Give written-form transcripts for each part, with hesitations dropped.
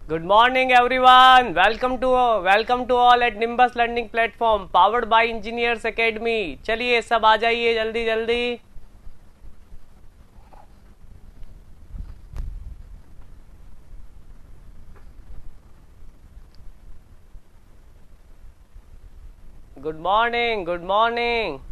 Good morning, everyone. Welcome to all at Nimbus Learning Platform, powered by Engineers Academy. चलिए सब आ जाइए जल्दी जल्दी. Good morning. Good morning.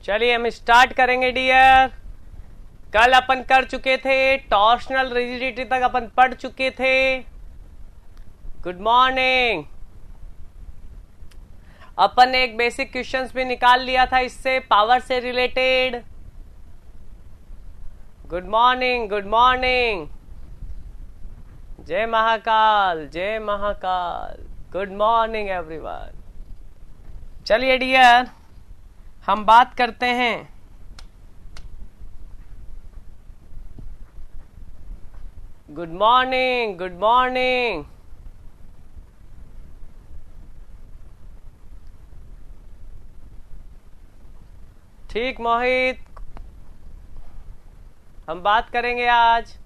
चलिए हम स्टार्ट करेंगे डियर. कल अपन कर चुके थे टॉर्शनल रिजिडिटी तक अपन पढ़ चुके थे. Good morning. अपन ने एक बेसिक क्वेश्चंस भी निकाल लिया था इससे पावर से related. Good morning. Good morning. जय महाकाल. जय महाकाल. Good morning everyone. चलिए डियर हम बात करते हैं गुड मॉर्निंग. Good morning. ठीक मोहित, हम बात करेंगे आज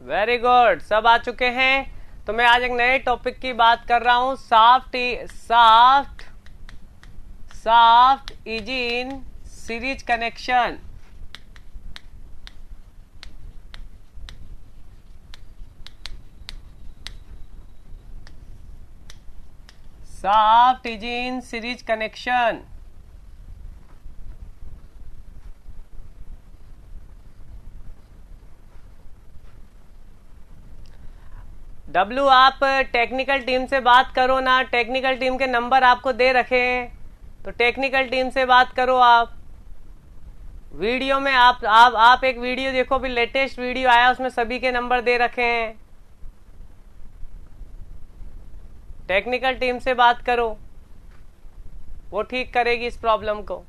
वेरी गुड. सब आ चुके हैं तो मैं आज एक नए टॉपिक की बात कर रहा हूं. Shaft in series connection. Shaft in series connection. W आप टेक्निकल टीम से बात करो ना. टेक्निकल टीम के नंबर आपको दे रखे हैं तो टेक्निकल टीम से बात करो. आप वीडियो में आप एक वीडियो देखो, भी लेटेस्ट वीडियो आया उसमें सभी के नंबर दे रखे हैं. टेक्निकल टीम से बात करो, वो ठीक करेगी इस प्रॉब्लम को.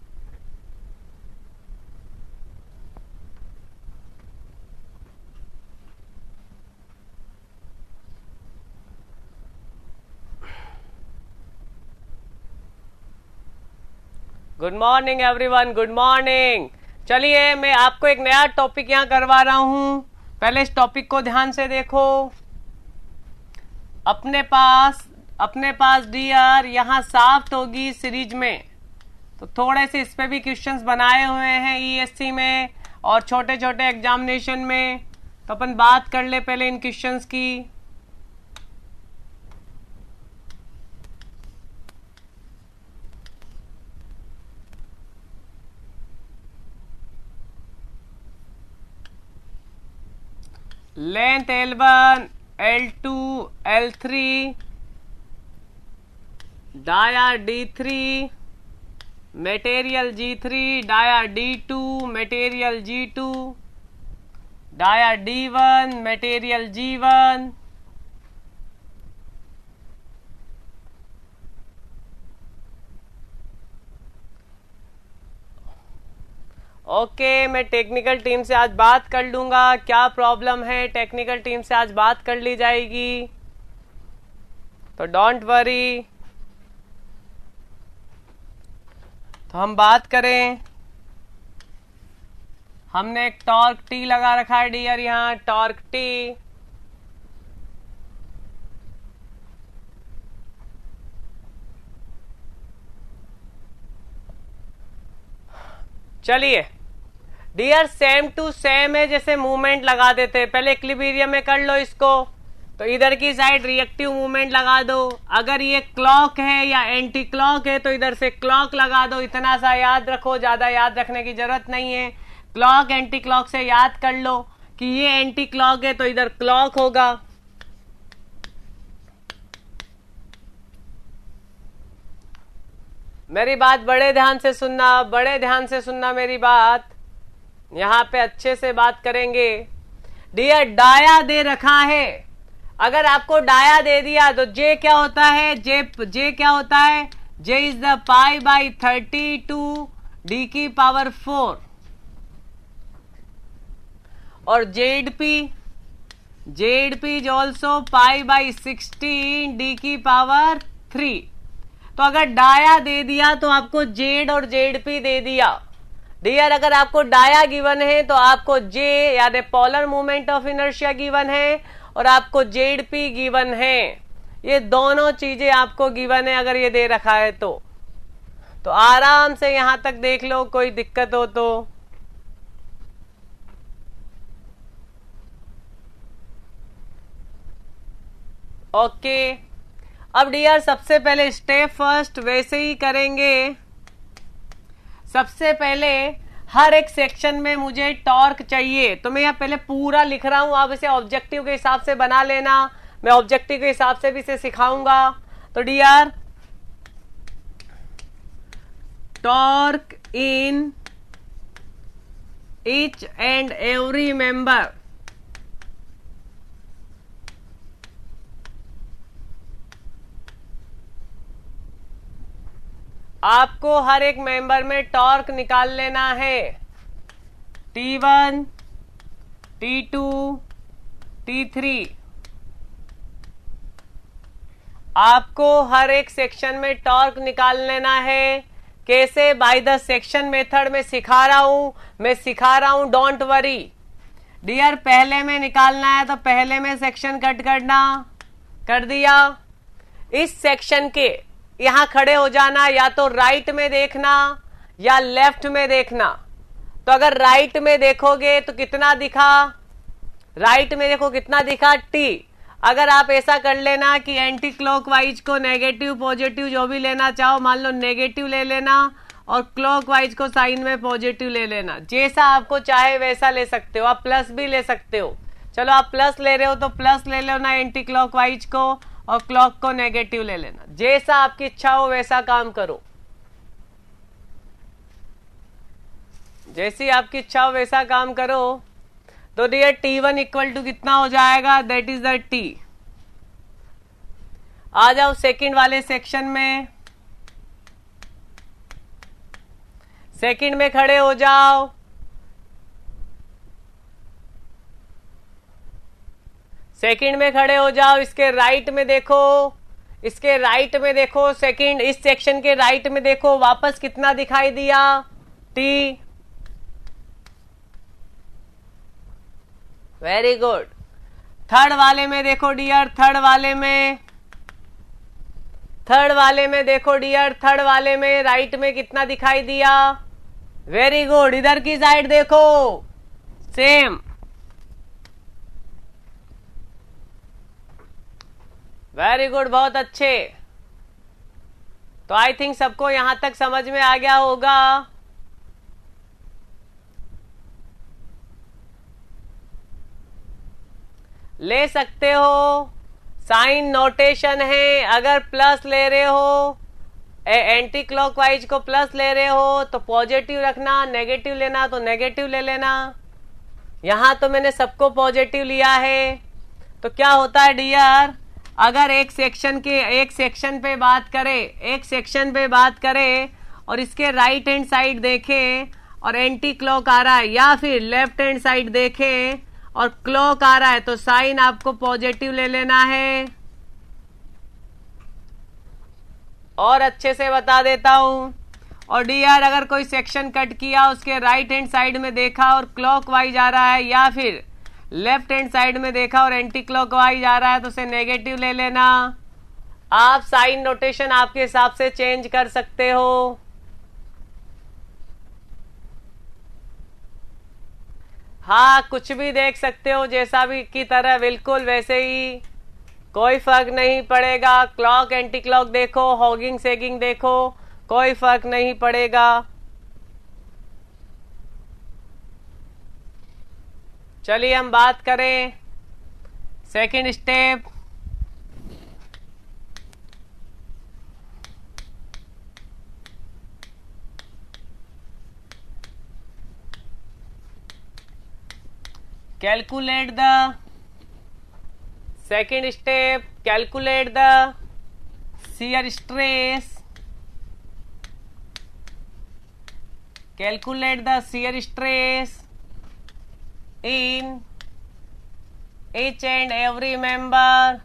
Good morning everyone. Good morning. चलिए मैं आपको एक नया टॉपिक यहां करवा रहा हूं. पहले इस टॉपिक को ध्यान से देखो. अपने पास डीआर यहां साफ्ट होगी सीरीज में, तो थोड़े से इस पे भी क्वेश्चंस बनाए हुए हैं ईएससी में और छोटे छोटे एग्जामिनेशन में. तो अपन बात कर ले पहले इन क्वेश्चंस की. Length L1, L2, L3, dia D3, material G3, dia D2, material G2, dia D1, material G1. Okay मैं टेक्निकल टीम से आज बात कर लूंगा. क्या प्रॉब्लम है टेक्निकल टीम से आज बात कर ली जाएगी, तो डोंट वरी. तो हम बात करें. हमने एक टॉर्क टी लगा रखा है डियर यहां. टॉर्क टी चलिए डियर सेम टू सेम है जैसे मूवमेंट लगा देते. पहले इक्विलिब्रियम में कर लो इसको. तो इधर की साइड रिएक्टिव मूवमेंट लगा दो. अगर ये क्लॉक है या एंटी क्लॉक है तो इधर से क्लॉक लगा दो. इतना सा याद रखो, ज्यादा याद रखने की जरूरत नहीं है. क्लॉक एंटी क्लॉक से याद कर लो कि ये एंटी क्लॉक है तो इधर क्लॉक होगा. मेरी बात बड़े ध्यान से सुनना, बड़े ध्यान से सुनना मेरी बात. यहां पे अच्छे से बात करेंगे. डियर डाया दे रखा है. अगर आपको डाया दे दिया तो जे क्या होता है, जे क्या होता है, J is the pi by 32 D की पावर 4. और Z P is also pi by 16 D की पावर 3। तो अगर डाया दे दिया तो आपको जेड और जेड पी दे दिया। डियर अगर आपको डाया गिवन है तो आपको जे यानी polar moment of inertia given है और आपको जेड पी गिवन है। ये दोनों चीजें आपको गिवन है अगर ये दे रखा है तो आराम से यहां तक देख लो, कोई दिक्कत हो तो। ओके अब डियर सबसे पहले स्टेप फर्स्ट वैसे ही करेंगे। सबसे पहले हर एक सेक्शन में मुझे टॉर्क चाहिए, तो मैं यहाँ पहले पूरा लिख रहा हूं, आप इसे ऑब्जेक्टिव के हिसाब से बना लेना। मैं ऑब्जेक्टिव के हिसाब से भी इसे सिखाऊंगा। तो dear torque in each and every member आपको हर एक मेंबर में टॉर्क निकाल लेना है। T1, T2, T3 आपको हर एक सेक्शन में टॉर्क निकाल लेना है। कैसे? बाय द सेक्शन मेथड में सिखा रहा हूं, डोंट वरी डियर। पहले में निकालना है तो पहले में सेक्शन कट करना, कर दिया। इस सेक्शन के यहां खड़े हो जाना, या तो राइट में देखना या लेफ्ट में देखना। तो अगर राइट में देखोगे तो कितना दिखा, राइट में देखो कितना दिखा टी। अगर आप ऐसा कर लेना कि एंटी क्लॉकवाइज को नेगेटिव पॉजिटिव जो भी लेना चाहो, मान लो नेगेटिव ले लेना और क्लॉकवाइज को साइन में पॉजिटिव ले लेना। जैसा आपको चाहे वैसा ले सकते हो, आप प्लस भी ले सकते हो। चलो आप प्लस ले रहे हो तो प्लस ले लेना एंटी क्लॉकवाइज को, और क्लॉक को नेगेटिव ले लेना। जैसा आपकी इच्छा हो वैसा काम करो, जैसी आपकी इच्छा हो वैसा काम करो। तो डियर T1 इक्वल टू कितना हो जाएगा, दैट इज द T। आ जाओ सेकंड वाले सेक्शन में, सेकंड में खड़े हो जाओ। सेकंड में खड़े हो जाओ, इसके राइट में देखो, इसके राइट में देखो, सेकंड इस सेक्शन के राइट में देखो, वापस कितना दिखाई दिया, T। Very good. थर्ड वाले में देखो डियर, थर्ड वाले में देखो डियर, थर्ड वाले में राइट में कितना दिखाई दिया। Very good. इधर की साइड देखो, सेम। वेरी गुड, बहुत अच्छे। तो आई थिंक सबको यहां तक समझ में आ गया होगा। ले सकते हो, साइन नोटेशन है। अगर प्लस ले रहे हो, एंटी क्लॉकवाइज को प्लस ले रहे हो तो पॉजिटिव रखना, नेगेटिव लेना तो नेगेटिव ले लेना। यहां तो मैंने सबको पॉजिटिव लिया है। तो क्या होता है डियर, अगर एक सेक्शन पे बात करें और इसके राइट हैंड साइड देखें और एंटी क्लॉक आ रहा है, या फिर लेफ्ट हैंड साइड देखें और क्लॉक आ रहा है, तो साइन आपको पॉजिटिव ले लेना है। और अच्छे से बता देता हूं। और डियर अगर कोई सेक्शन कट किया, उसके राइट हैंड साइड में देखा और क्लॉक वाइज आ रहा है, या फिर लेफ्ट हैंड साइड में देखा और एंटी क्लॉकवाइज आ रहा है, तो उसे नेगेटिव ले लेना। आप साइन नोटेशन आपके हिसाब से चेंज कर सकते हो। हाँ, कुछ भी देख सकते हो, जैसा भी की तरह बिल्कुल वैसे ही, कोई फर्क नहीं पड़ेगा। क्लॉक एंटी क्लॉक देखो, हॉगिंग सेगिंग देखो, कोई फर्क नहीं पड़ेगा। चलिए हम बात करें second step. Calculate the second step, calculate the shear stress, calculate the shear stress in each and every member,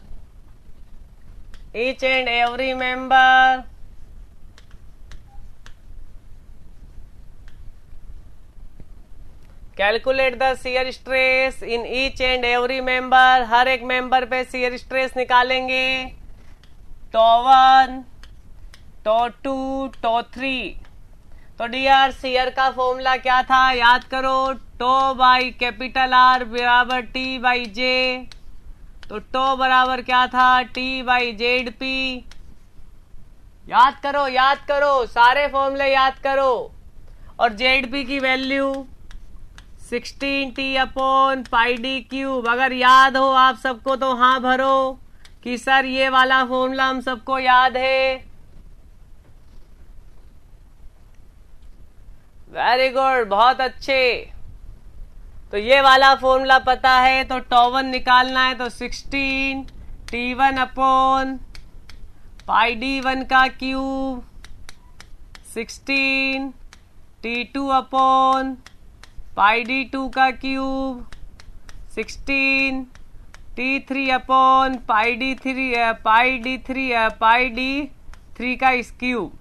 each and every member calculate the shear stress in each and every member, हर एक member पे shear stress निकालेंगे। Tau 1, tau 2, tau 3। तो dear shear का formula क्या था याद करो, टो बाई कैपिटल आर बराबर टी बाई जे। तो टो बराबर क्या था, टी बाई जेड पी। याद करो, याद करो, सारे फॉर्मूले याद करो। और जेड पी की value 16t upon pi D cube. अगर याद हो आप सबको तो हाँ भरो कि सर ये वाला फॉर्मूला हम सबको याद है। वेरी गुड, बहुत अच्छे। तो ये वाला फॉर्मूला पता है तो टो 1 निकालना है तो 16 t1 अपॉन पाई डी 1 का cube, 16 t2 upon pi D 2 का cube, 16 t3 upon pi D 3 का इस क्यूब।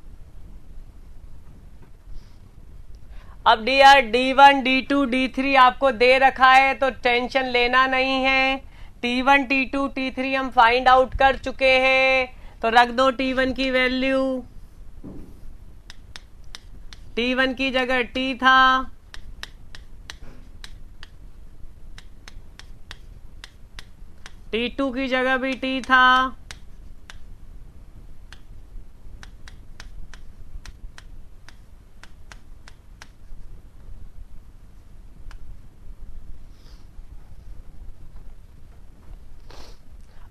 अब डियर D1, D2, D3 आपको दे रखा है तो टेंशन लेना नहीं है। T1, T2, T3 हम फाइंड आउट कर चुके हैं तो रख दो T1 की वैल्यू। T1 की जगह T था, T2 की जगह भी T था,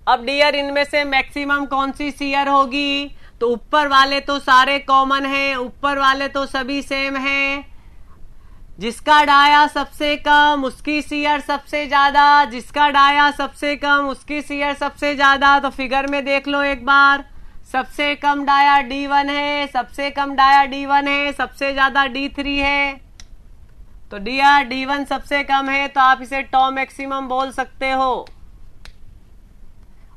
अब डियर इनमें से मैक्सिमम कौन सी शियर होगी, तो ऊपर वाले तो सारे कॉमन हैं, ऊपर वाले तो सभी सेम हैं। जिसका डाया सबसे कम उसकी शियर सबसे ज्यादा, जिसका डाया सबसे कम उसकी शियर सबसे ज्यादा। तो फिगर में देख लो एक बार, सबसे कम डाया D1 है, सबसे कम डाया D1 है, सबसे ज्यादा D3 है। तो डियर D1 सबसे कम है तो आप इसे टॉ मैक्सिमम बोल सकते हो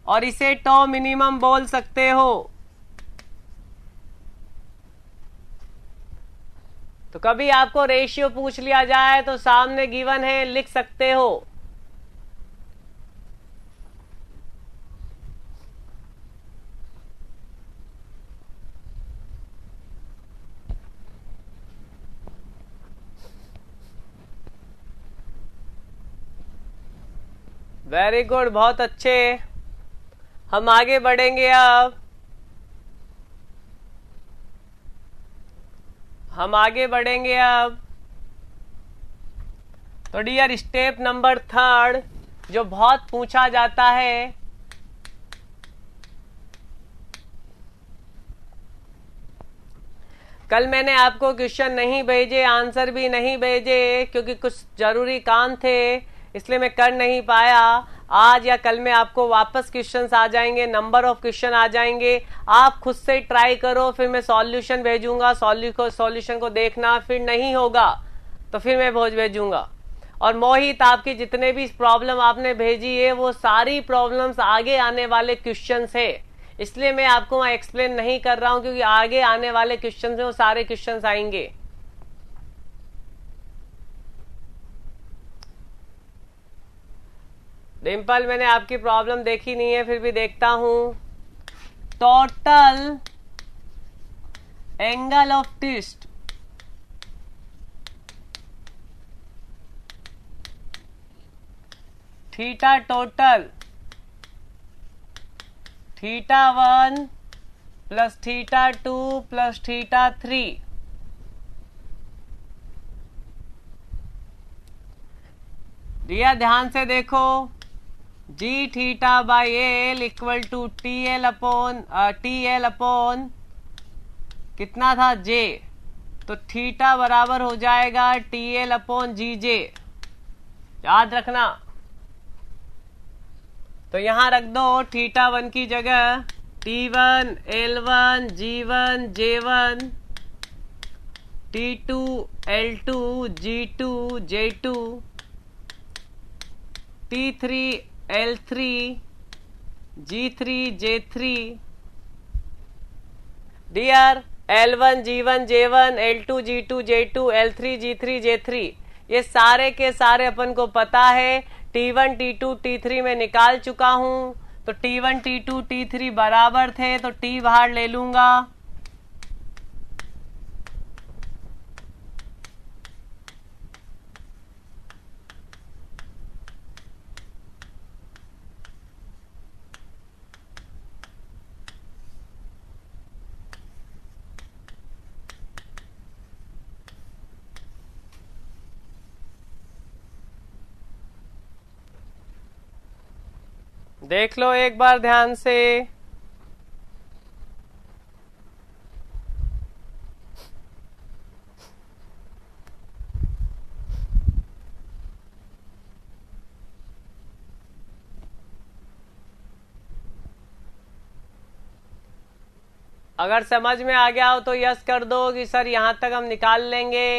और इसे टॉ मिनिमम बोल सकते हो। तो कभी आपको रेशियो पूछ लिया जाए तो सामने गिवन है, लिख सकते हो। वेरी गुड, बहुत अच्छे। हम आगे बढ़ेंगे अब, हम आगे बढ़ेंगे अब। तो डियर स्टेप नंबर 3 जो बहुत पूछा जाता है, कल मैंने आपको क्वेश्चन नहीं भेजे, आंसर भी नहीं भेजे क्योंकि कुछ जरूरी काम थे इसलिए मैं कर नहीं पाया। आज या कल में आपको वापस क्वेश्चंस आ जाएंगे, नंबर ऑफ क्वेश्चन आ जाएंगे। आप खुद से ट्राई करो, फिर मैं सॉल्यूशन भेजूंगा, सॉल्यूशन को देखना, फिर नहीं होगा तो फिर मैं भेजूंगा। और मोहित आपकी जितने भी प्रॉब्लम आपने भेजी है वो सारी प्रॉब्लम्स आगे आने वाले क्वेश्चंस है, इसलिए मैं आपको वहां एक्सप्लेन नहीं कर रहा हूं क्योंकि आगे आने वाले क्वेश्चंस में वो सारे क्वेश्चंस आएंगे। डिम्पल मैंने आपकी प्रॉब्लम देखी नहीं है फिर भी देखता हूं। Total angle of twist theta total θ1 plus θ2 plus θ3। दिया ध्यान से देखो, G theta by L equal to TL upon कितना था जे, तो थीटा बराबर हो जाएगा TL अपॉन GJ, याद रखना। तो यहां रख दो θ1 की जगह T1 L1 G1 J1 T2 L2 G2 J2 T3 L3 G3 J3 dear L1 G1 J1 L2 G2 J2 L3 G3 J3 ये सारे के सारे अपन को पता है। T1 T2 T3 में निकाल चुका हूं, तो T1 T2 T3 बराबर थे तो T बाहर ले लूंगा। देख लो एक बार ध्यान से। अगर समझ में आ गया हो तो यस कर दो कि सर यहां तक हम निकाल लेंगे।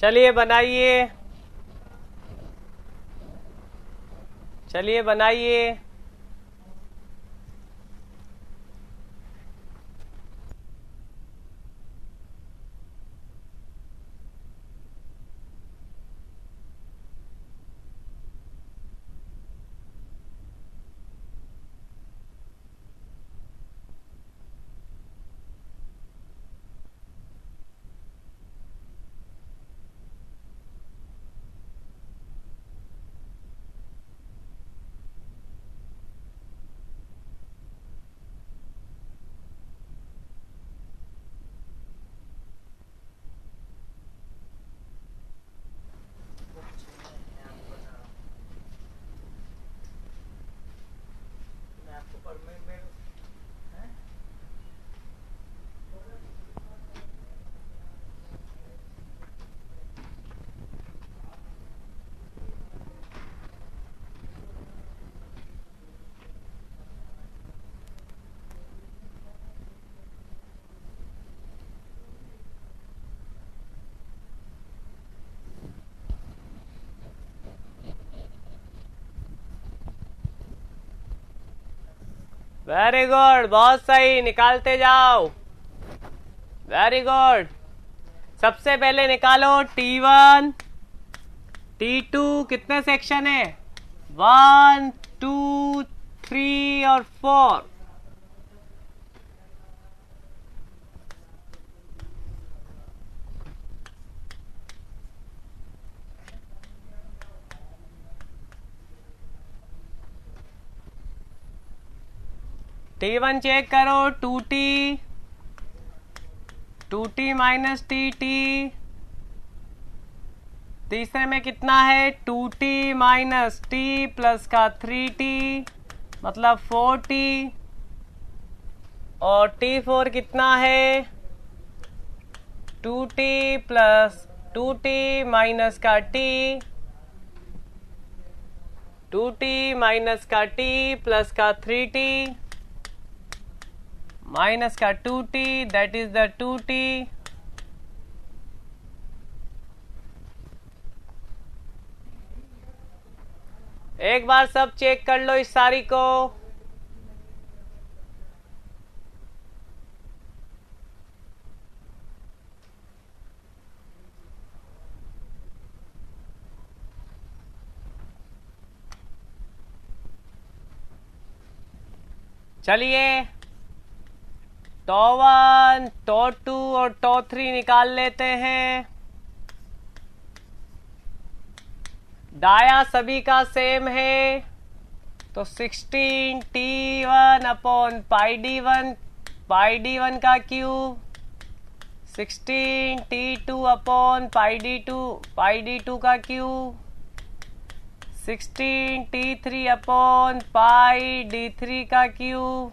चलिए बनाइए, चलिए बनाइए। वेरी गुड, बहुत सही, निकालते जाओ। Very good. सबसे पहले निकालो T1 T2 कितने सेक्शन है? 1 2 3 और 4। T1 चेक करो, 2T माइनस TT। तीसरे में कितना है? 2T माइनस T प्लस का 3T मतलब 4T। और T4 कितना है? 2T प्लस 2t माइनस का t, 2t माइनस का t प्लस का 3t माइनस का 2t, that is the 2t। एक बार सब चेक कर लो इस सारी को। चलिए τ1 τ2 और τ3 निकाल लेते हैं। डाया सभी का सेम है, तो 16 t1 upon pi D one का cube, 16 t2 upon pi D two का cube, 16 t3 upon pi d3 का cube,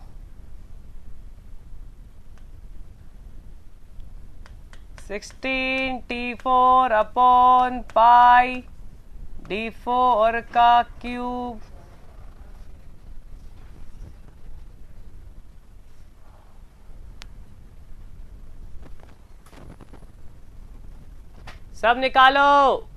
16 t4 upon pi d4 का क्यूब, सब निकालो।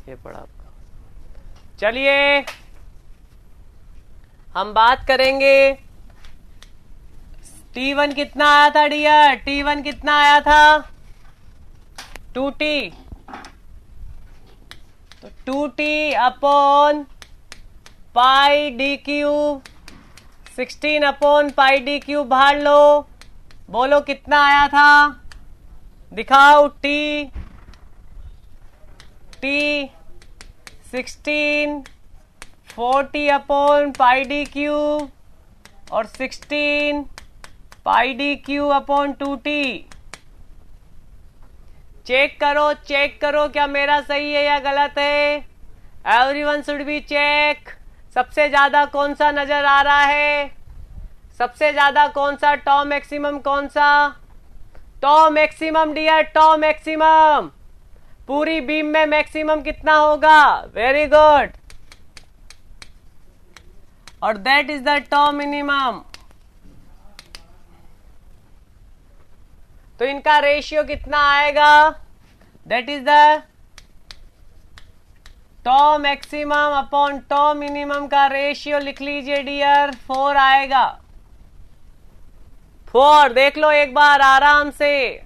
ये पड़ा आपका। चलिए हम बात करेंगे T1 कितना आया था डियर, T1 कितना आया था 2t, तो 2t upon pi D cube, 16 upon pi D cube बाहर लो, बोलो कितना आया था, दिखाओ। t 16 40 upon pi D cube और 16 pi D cube upon 2t। Check करो क्या मेरा सही है या गलत है। Everyone should be check. सबसे ज्यादा कौन सा नजर आ रहा है, सबसे ज्यादा कौन सा टॉ मैक्सिमम, कौन सा tau maximum dear, tau maximum पूरी बीम में मैक्सिमम कितना होगा, वेरी गुड, और that is the tau minimum. तो इनका रेशियो कितना आएगा, that is the tau maximum upon tau minimum का रेशियो लिख लीजिए डियर, 4 आएगा। 4 देख लो एक बार आराम से।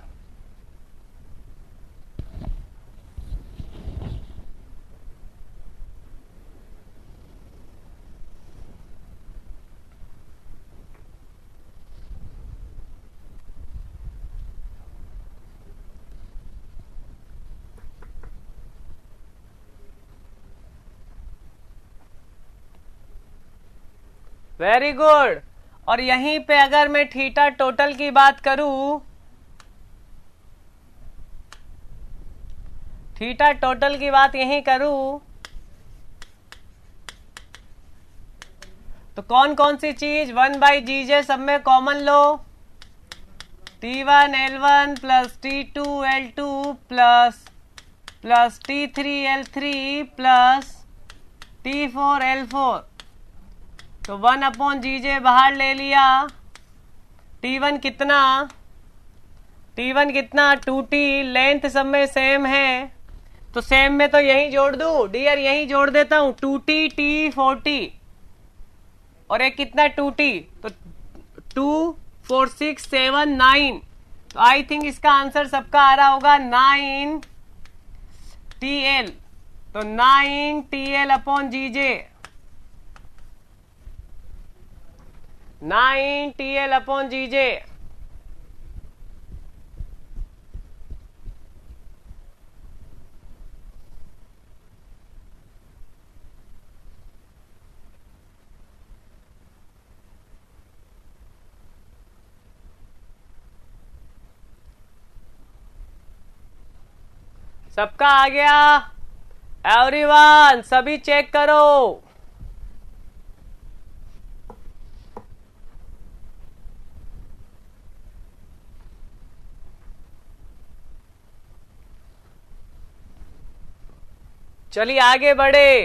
Very good. और यहीं पे अगर मैं थीटा टोटल की बात करूं, थीटा टोटल की बात यहीं करूं, तो कौन कौन सी चीज 1/GJ सब में कॉमन लो, T1 L1 plus T2 L2 plus T3 L3 plus T4 L4, तो 1/GJ बाहर ले लिया। T1 कितना 2t, लेंथ सब में सेम है, तो सेम में तो यही जोड़ दूं डियर, यही जोड़ देता हूं 2t t 40, और एक कितना 2t, तो 2 4 6 7 9, तो आई थिंक इसका आंसर सबका आ रहा होगा 9TL, तो 9TL upon GJ, 9TL upon GJ। सबका आ गया? एवरीवन सभी चेक करो। चलिए आगे बढ़े।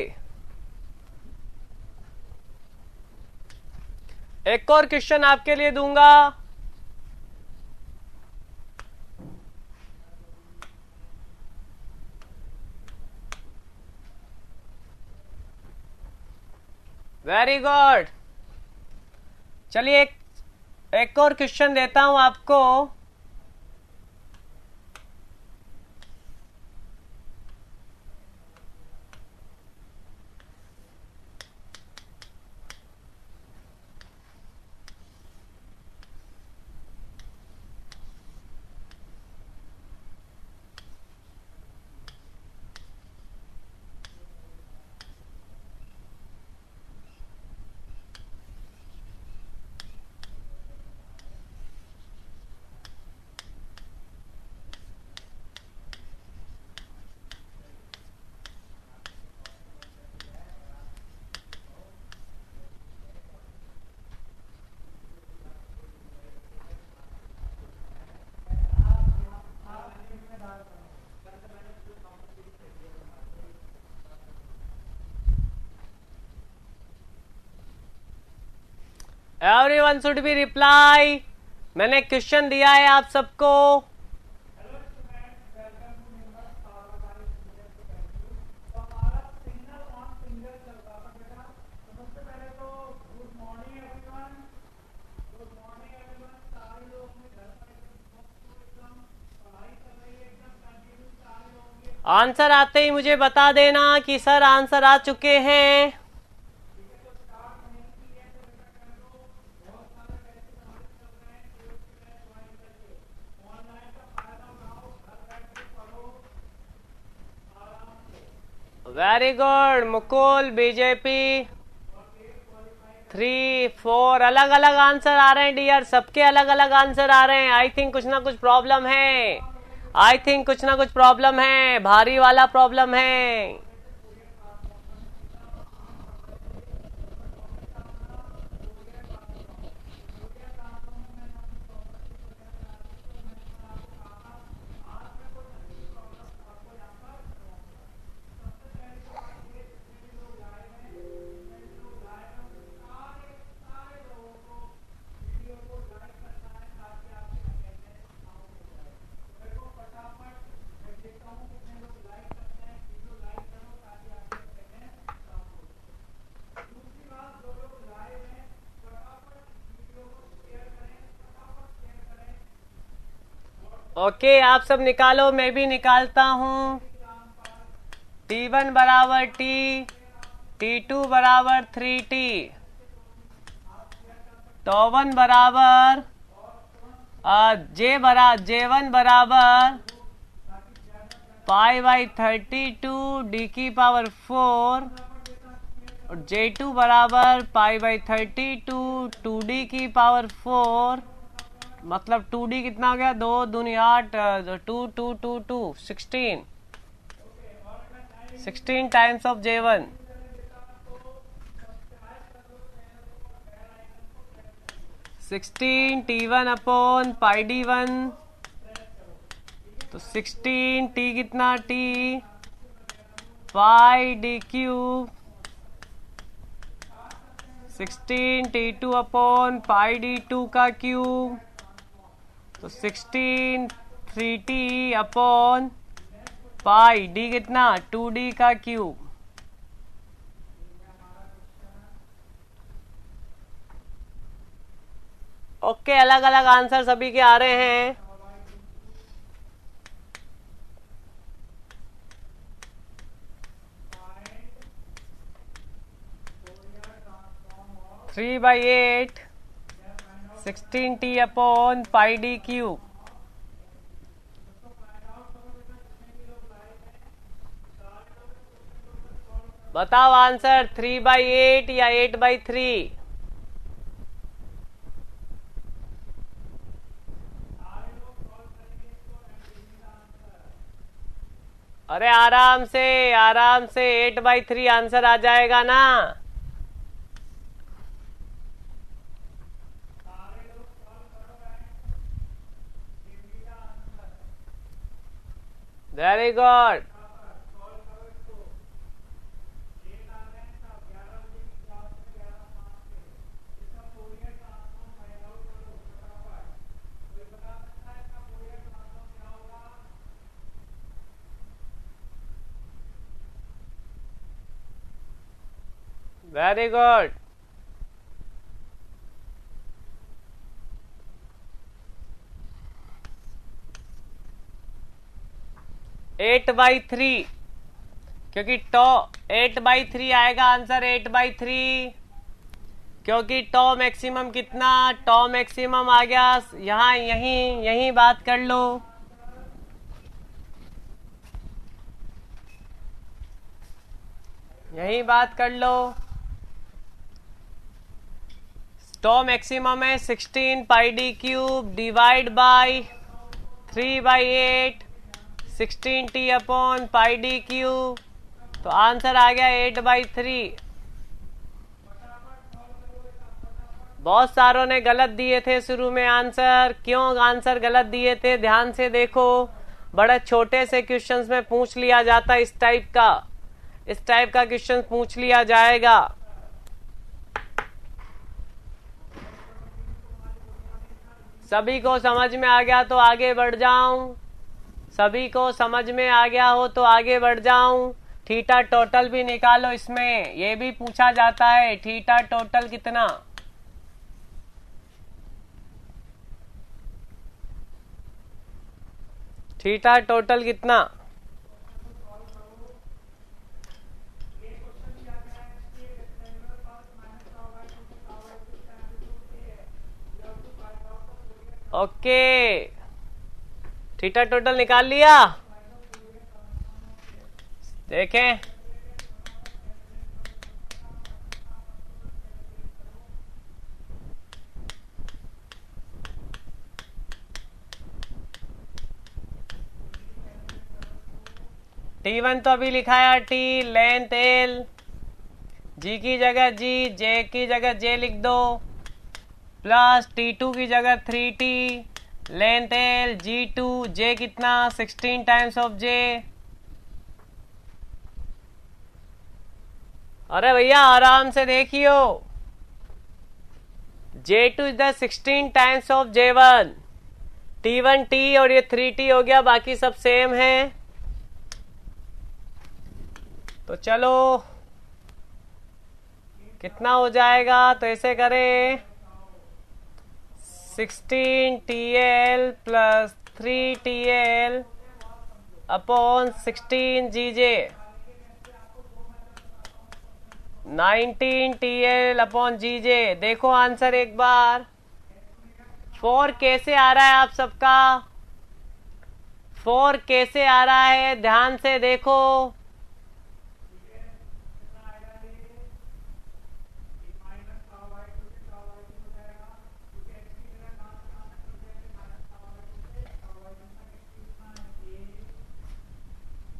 एक और क्वेश्चन आपके लिए दूंगा। Very good. चलिए एक और क्वेश्चन देता हूं आपको। Everyone should be reply. मैंने क्वेश्चन दिया है आप सबको। आंसर आते ही मुझे बता देना कि सर आंसर आ चुके हैं। वेरी गुड मुकुल, बीजेपी 3, 4 अलग अलग आंसर आ रहे हैं डियर, सबके अलग अलग आंसर आ रहे हैं। आई थिंक कुछ ना कुछ प्रॉब्लम है। आई थिंक कुछ ना कुछ प्रॉब्लम है, भारी वाला प्रॉब्लम है। ओके आप सब निकालो, मैं भी निकालता हूं। T1 बराबर T, T2 बराबर 3T, T1 बराबर J1 बराबर π/32 D की पावर 4 और J2 बराबर π/32 2D की पावर 4। मतलब 2D कितना हो गया? 2 दूनी 8, 2 2 2 2 16 times of J1। T1 upon πD1 तो 16 T कितना? T πD cube 16 T2 upon πD2 का क्यूब तो 16 3T अपॉन पाई D कितना? 2D का क्यूब। ओके अलग अलग आंसर सभी के आ रहे हैं। Three by 8 16T upon πD cube. बताओ आंसर 3/8 या 8/3? अरे आराम से 8/3 आंसर आ जाएगा ना। Very good. Very good. Eight by three, क्योंकि टॉ 8/3 आएगा आंसर 8/3, क्योंकि टॉ मैक्सिमम कितना, टॉ मैक्सिमम आ गया यहाँ, यहीं यहीं बात कर लो। यहीं बात कर लो। टॉ मैक्सिमम है 16 pi D cube divide by 3/8 16 T upon pi D cube, तो आंसर आ गया 8/3। बहुत सारों ने गलत दिए थे शुरू में आंसर। क्यों आंसर गलत दिए थे, ध्यान से देखो। बड़े छोटे से क्वेश्चंस में पूछ लिया जाता है, इस टाइप का क्वेश्चन पूछ लिया जाएगा। सभी को समझ में आ गया तो आगे बढ़ जाऊं, सभी को समझ में आ गया हो तो आगे बढ़ जाऊं। थीटा टोटल भी निकालो, इसमें ये भी पूछा जाता है, थीटा टोटल कितना। थीटा टोटल कितना। ओके, थीटा टोटल निकाल लिया। देखें, T1 तो अभी लिखा है, टी लेंथ एल, जी की जगह जी, जे की जगह जे लिख दो, प्लस T2 की जगह 3T लेंथ एल G2, जे कितना 16 टाइम्स ऑफ जे। अरे भैया आराम से देखियो, J2 is the 16 times of J1, T1 T और ये 3T हो गया, बाकी सब सेम है। तो चलो कितना हो जाएगा, तो ऐसे करें 16TL plus 3TL upon 16GJ, 19TL upon GJ। देखो आंसर एक बार, 4 कैसे आ रहा है आप सबका, 4 कैसे आ रहा है, ध्यान से देखो।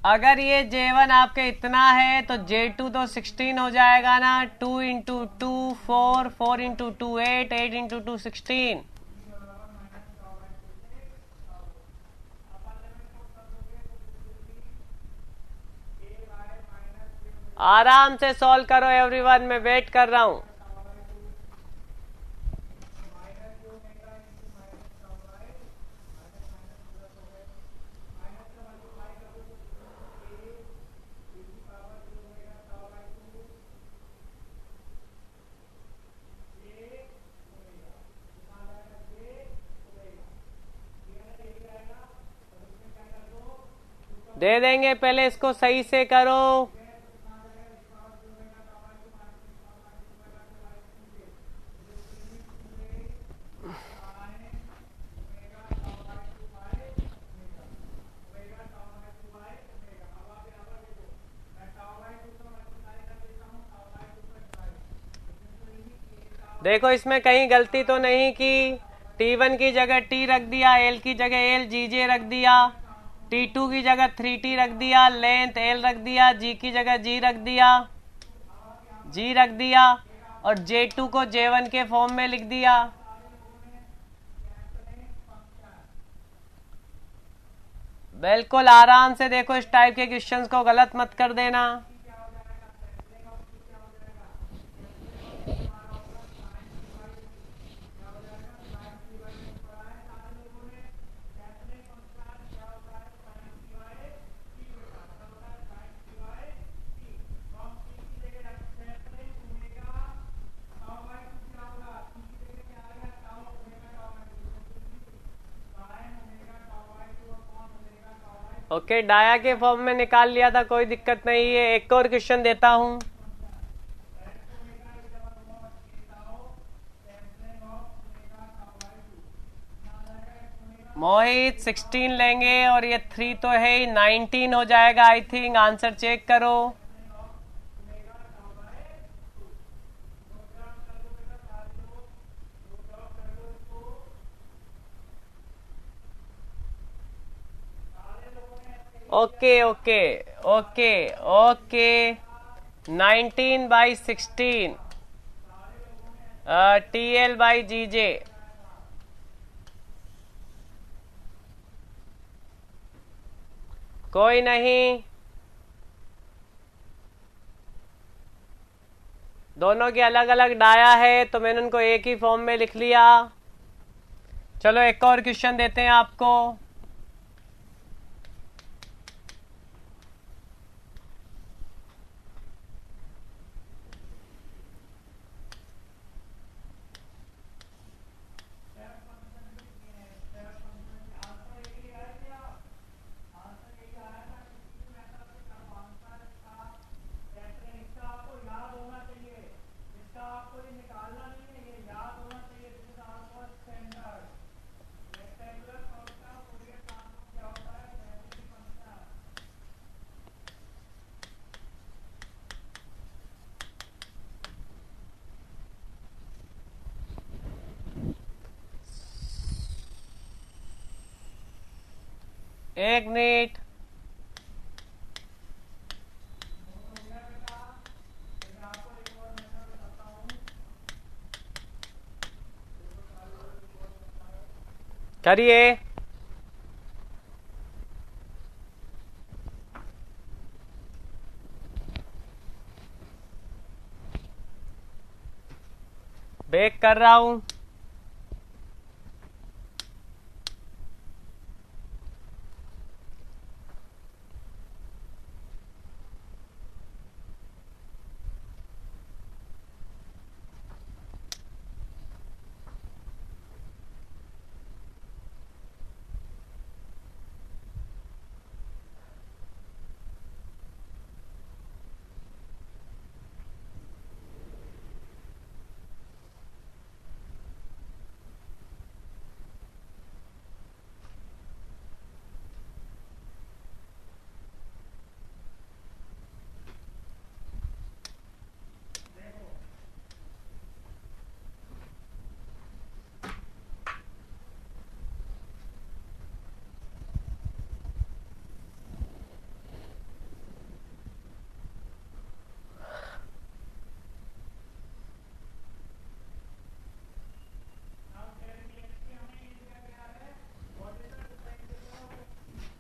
अगर ये J1 आपके इतना है तो J2 तो 16 हो जाएगा ना, 2 इंटू 2 4, 4 इंटू 2 8, 8 इंटू 2 16। आराम से सॉल्व करो एवरीवन, मैं वेट कर रहा हूं। दे देंगे, पहले इसको सही से करो। देखो इसमें कहीं गलती तो नहीं की, T1 की जगह T रख दिया, L की जगह L, GJ रख दिया, T2 की जगह 3T रख दिया, लेंथ L रख दिया, G की जगह G रख दिया, G रख दिया, और J2 को J1 के फॉर्म में लिख दिया। बिल्कुल आराम से देखो, इस टाइप के क्वेश्चंस को गलत मत कर देना। ओके, डाया के फॉर्म में निकाल लिया था, कोई दिक्कत नहीं है। एक और क्वेश्चन देता हूं। मोहित 16 लेंगे और ये 3 तो है ही, 19 हो जाएगा आई थिंक। आंसर चेक करो। Okay okay okay okay, 19/16 TL/GJ। कोई नहीं, दोनों की अलग अलग डाया है तो मैंने उनको एक ही फॉर्म में लिख लिया। चलो एक और क्वेश्चन देते हैं आपको। एक मिनट। करिए। बेक कर रहा हूं।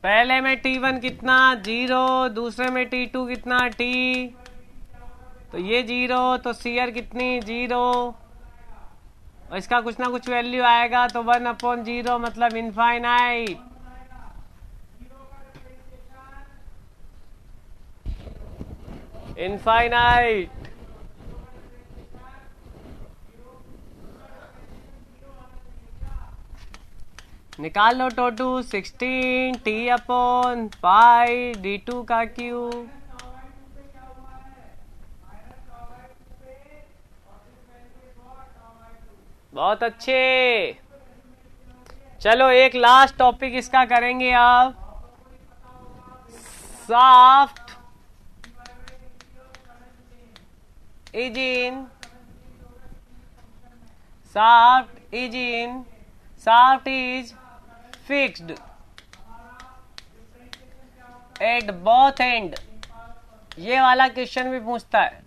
पहले में T1 कितना 0, दूसरे में T2 कितना T, तो ये 0, तो CR कितनी 0, और इसका कुछ ना कुछ वैल्यू आएगा तो 1/0 मतलब इनफाइनाइट। इनफाइनाइट। निकाल लो टोटू। 16 T/π D2 का क्यूब। बहुत अच्छे। चलो एक लास्ट टॉपिक इसका करेंगे आप। Shaft is in shaft is fixed at both end, ये वाला क्वेश्चन भी पूछता है।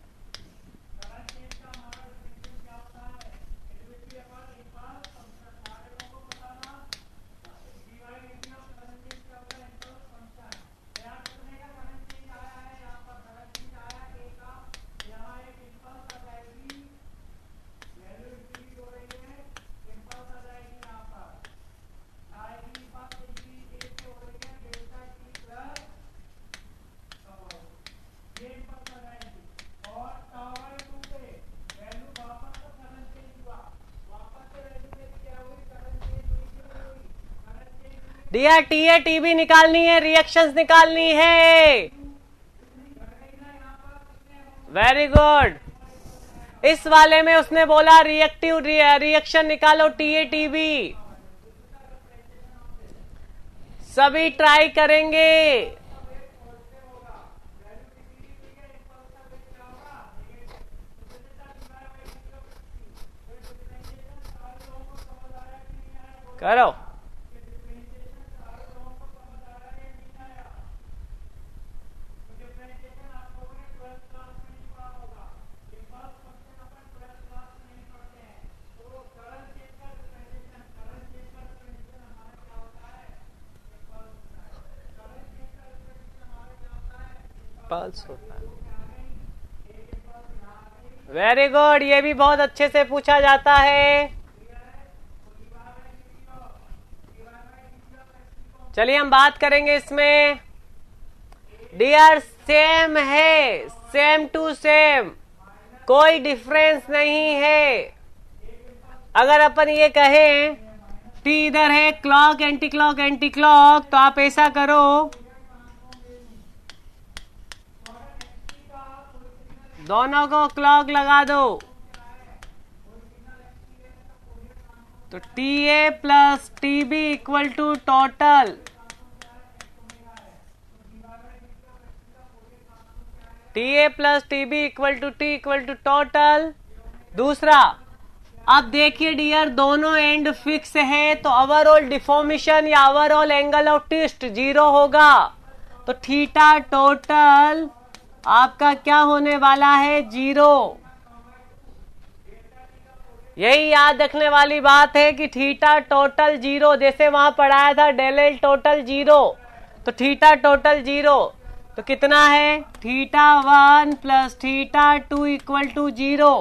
Dear T A T B निकालनी है, रिएक्शंस निकालनी है। Very good. इस वाले में उसने बोला रिएक्टिव रिएक्शन निकालो टी ए टी बी। सभी ट्राई करेंगे। करो। पल्स होता है। वेरी गुड, ये भी बहुत अच्छे से पूछा जाता है। चलिए हम बात करेंगे इसमें। डियर सेम है, सेम टू सेम, कोई डिफरेंस नहीं है। अगर अपन ये कहें टी इधर है, clock anti clock anti clock, तो आप ऐसा करो, दोनों को क्लॉक लगा दो। तो T A plus T B equal to total T A plus T B equal to T equal to total. दूसरा, अब देखिए डियर, दोनों एंड फिक्स है तो ओवरऑल डिफॉर्मेशन या ओवरऑल एंगल ऑफ ट्विस्ट 0 होगा। तो थीटा टोटल आपका क्या होने वाला है? 0। यही याद रखने वाली बात है कि थीटा टोटल 0, जैसे वहां पढ़ाया था डेल एल टोटल 0, तो थीटा टोटल 0 तो कितना है? Theta 1 plus theta 2 equal to 0।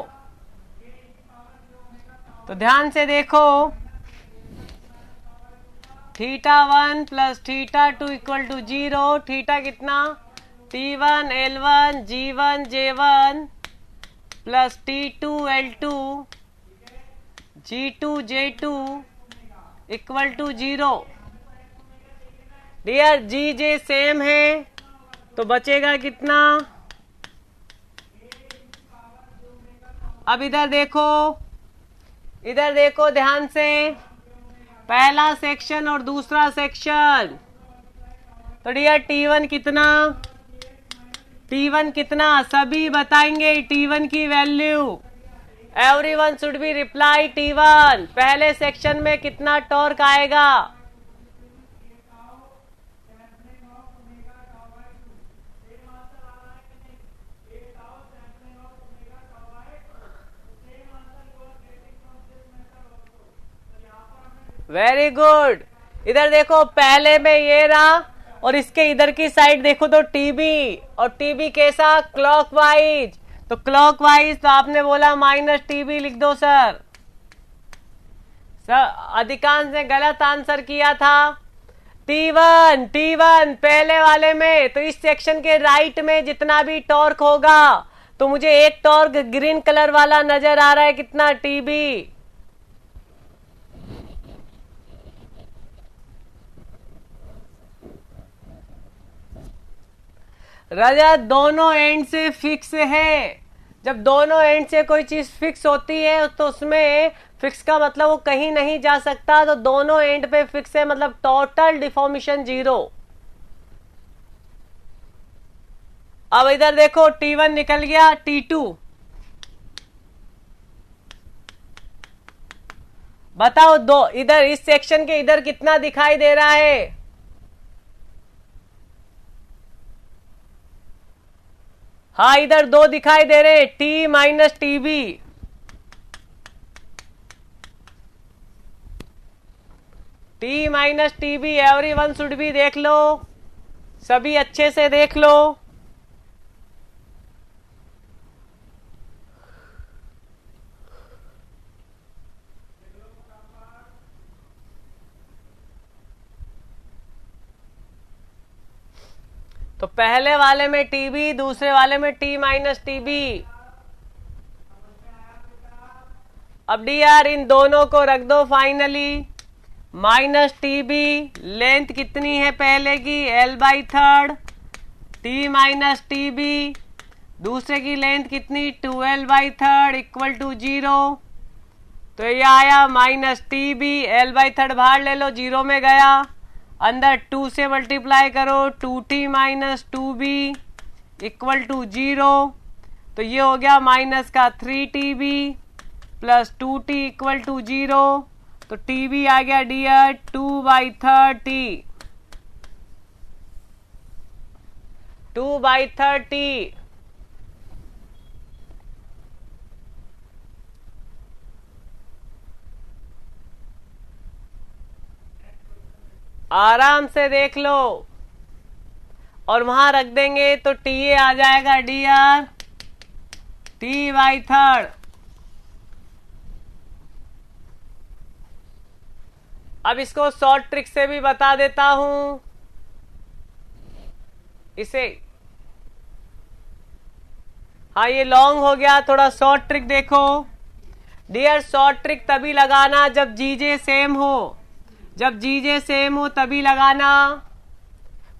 तो ध्यान से देखो, theta 1 plus theta 2 equal to 0। Theta कितना? T1 L1 G1 J1 plus T2 L2 G2 J2 equal to 0। Dear G J same है तो बचेगा कितना? अब इधर देखो ध्यान से, पहला सेक्शन और दूसरा सेक्शन। तो डियर T1 कितना? T1 कितना? सभी बताएंगे T1 की value. Everyone should be reply T1। पहले सेक्शन में कितना टॉर्क आएगा? Very good. इधर देखो, पहले में ये रहा और इसके इधर की साइड देखो तो टीबी, और टीबी कैसा? क्लॉकवाइज। तो क्लॉकवाइज तो आपने बोला माइनस टीबी लिख दो सर। अधिकांश ने गलत आंसर किया था। T1 पहले वाले में, तो इस सेक्शन के राइट में जितना भी टॉर्क होगा, तो मुझे एक टॉर्क ग्रीन कलर वाला नजर आ रहा है, कितना? टीबी। रजत दोनों एंड से फिक्स है। जब दोनों एंड से कोई चीज फिक्स होती है तो उसमें फिक्स का मतलब वो कहीं नहीं जा सकता, तो दोनों एंड पे फिक्स है, मतलब टोटल डिफॉर्मेशन 0। अब इधर देखो, T1 निकल गया, T2 बताओ। दो इधर इस सेक्शन के इधर कितना दिखाई दे रहा है? हाँ इधर दो दिखाई दे रहे, T minus TB, T minus TB, everyone should B, देख लो सभी अच्छे से देख लो। तो पहले वाले में टीबी, दूसरे वाले में टी माइनस टीबी। अब डी आर इन दोनों को रख दो फाइनली, माइनस टीबी, लेंथ कितनी है पहले की, L/3, टी माइनस टीबी, दूसरे की लेंथ कितनी, 2L/3 इक्वल टू 0। तो ये आया माइनस टीबी, L/3 बाहर ले लो, 0 में गया, अंदर 2 से मल्टीप्लाई करो, 2t minus 2b equal to 0। तो ये हो गया माइनस का 3tb plus 2t equal to 0। तो tb आ गया डियर 2/30, 2/30। आराम से देख लो और वहां रख देंगे तो TA आ जाएगा डियर t/3। अब इसको शॉर्ट ट्रिक से भी बता देता हूं, इसे, हाँ ये लॉन्ग हो गया, थोड़ा शॉर्ट ट्रिक देखो डियर। शॉर्ट ट्रिक तभी लगाना जब जीजे सेम हो, जब जीजे सेम हो तभी लगाना,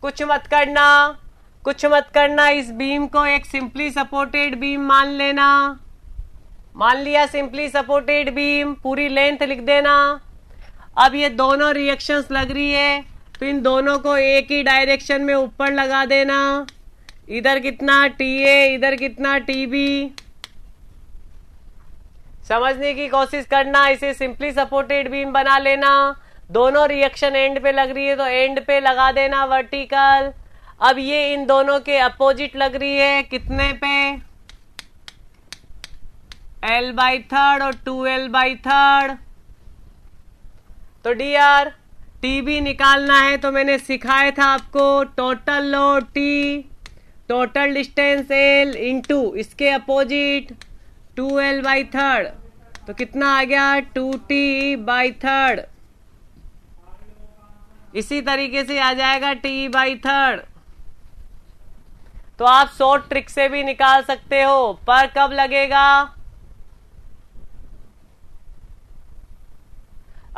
कुछ मत करना, कुछ मत करना। इस बीम को एक सिंपली सपोर्टेड बीम मान लेना, मान लिया सिंपली सपोर्टेड बीम, पूरी लेंथ लिख देना। अब ये दोनों रिएक्शंस लग रही है तो इन दोनों को एक ही डायरेक्शन में ऊपर लगा देना, इधर कितना TA, इधर कितना TB। समझने की कोशिश करना, इसे सिंपली सपोर्टेड बीम बना लेना। दोनों रिएक्शन एंड पे लग रही है तो एंड पे लगा देना वर्टिकल। अब ये इन दोनों के अपोजिट लग रही है, कितने पे, L/3 और 2L/3। तो डियर TB निकालना है तो मैंने सिखाया था आपको, total load T, total distance L into इसके अपोजिट 2L/3। तो कितना आ गया 2T/3। इसी तरीके से आ जाएगा T/3। तो आप शॉर्ट ट्रिक से भी निकाल सकते हो, पर कब लगेगा,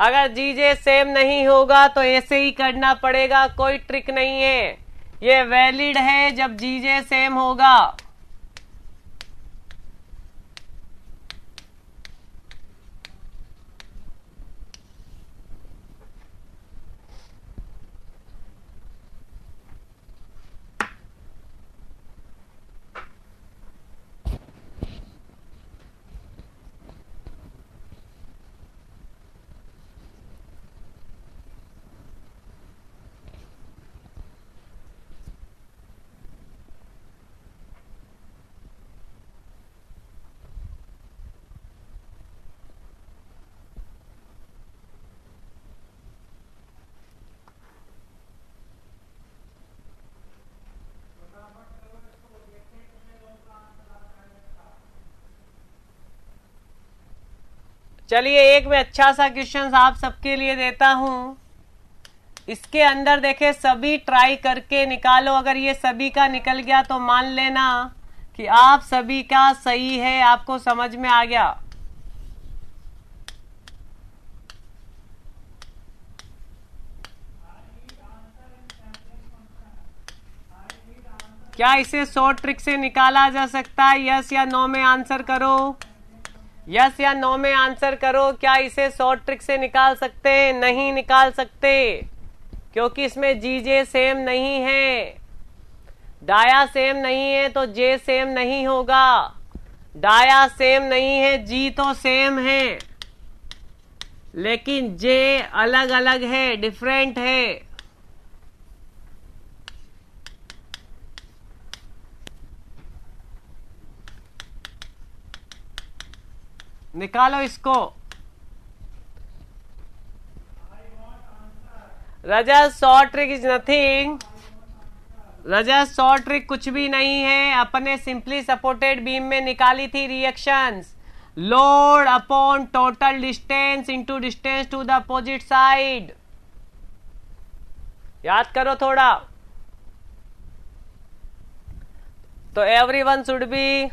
अगर जीजे सेम नहीं होगा तो ऐसे ही करना पड़ेगा, कोई ट्रिक नहीं है, ये वैलिड है जब जीजे सेम होगा। चलिए एक मैं अच्छा सा क्वेश्चन आप सबके लिए देता हूं। इसके अंदर देखे सभी ट्राई करके निकालो, अगर ये सभी का निकल गया तो मान लेना कि आप सभी का सही है, आपको समझ में आ गया। क्या इसे शॉर्ट ट्रिक से निकाला जा सकता है? यस या नो में आंसर करो, यस या नो में आंसर करो। क्या इसे शॉर्ट ट्रिक से निकाल सकते हैं? नहीं निकाल सकते, क्योंकि इसमें जीजे सेम नहीं है, डाया सेम नहीं है तो जे सेम नहीं होगा। डाया सेम नहीं है, जी तो सेम है, लेकिन जे अलग अलग है, डिफरेंट है। निकालो इसको। Rajat short trick is nothing. Rajat short trick कुछ भी नहीं है, अपने सिंपली सपोर्टेड बीम में निकाली थी reactions. Load upon total distance into distance to the opposite side. याद करो थोड़ा। तो everyone should be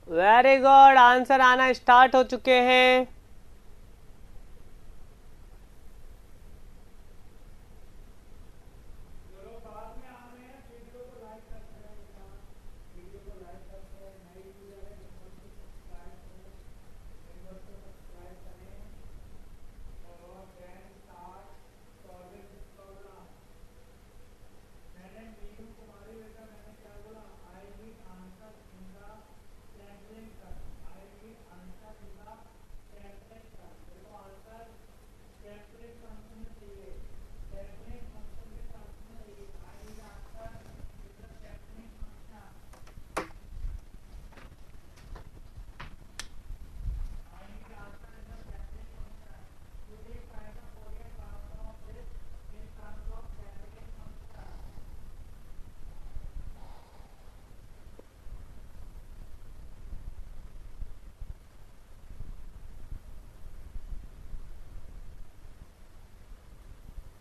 very good. Answer आना स्टार्ट हो चुके हैं।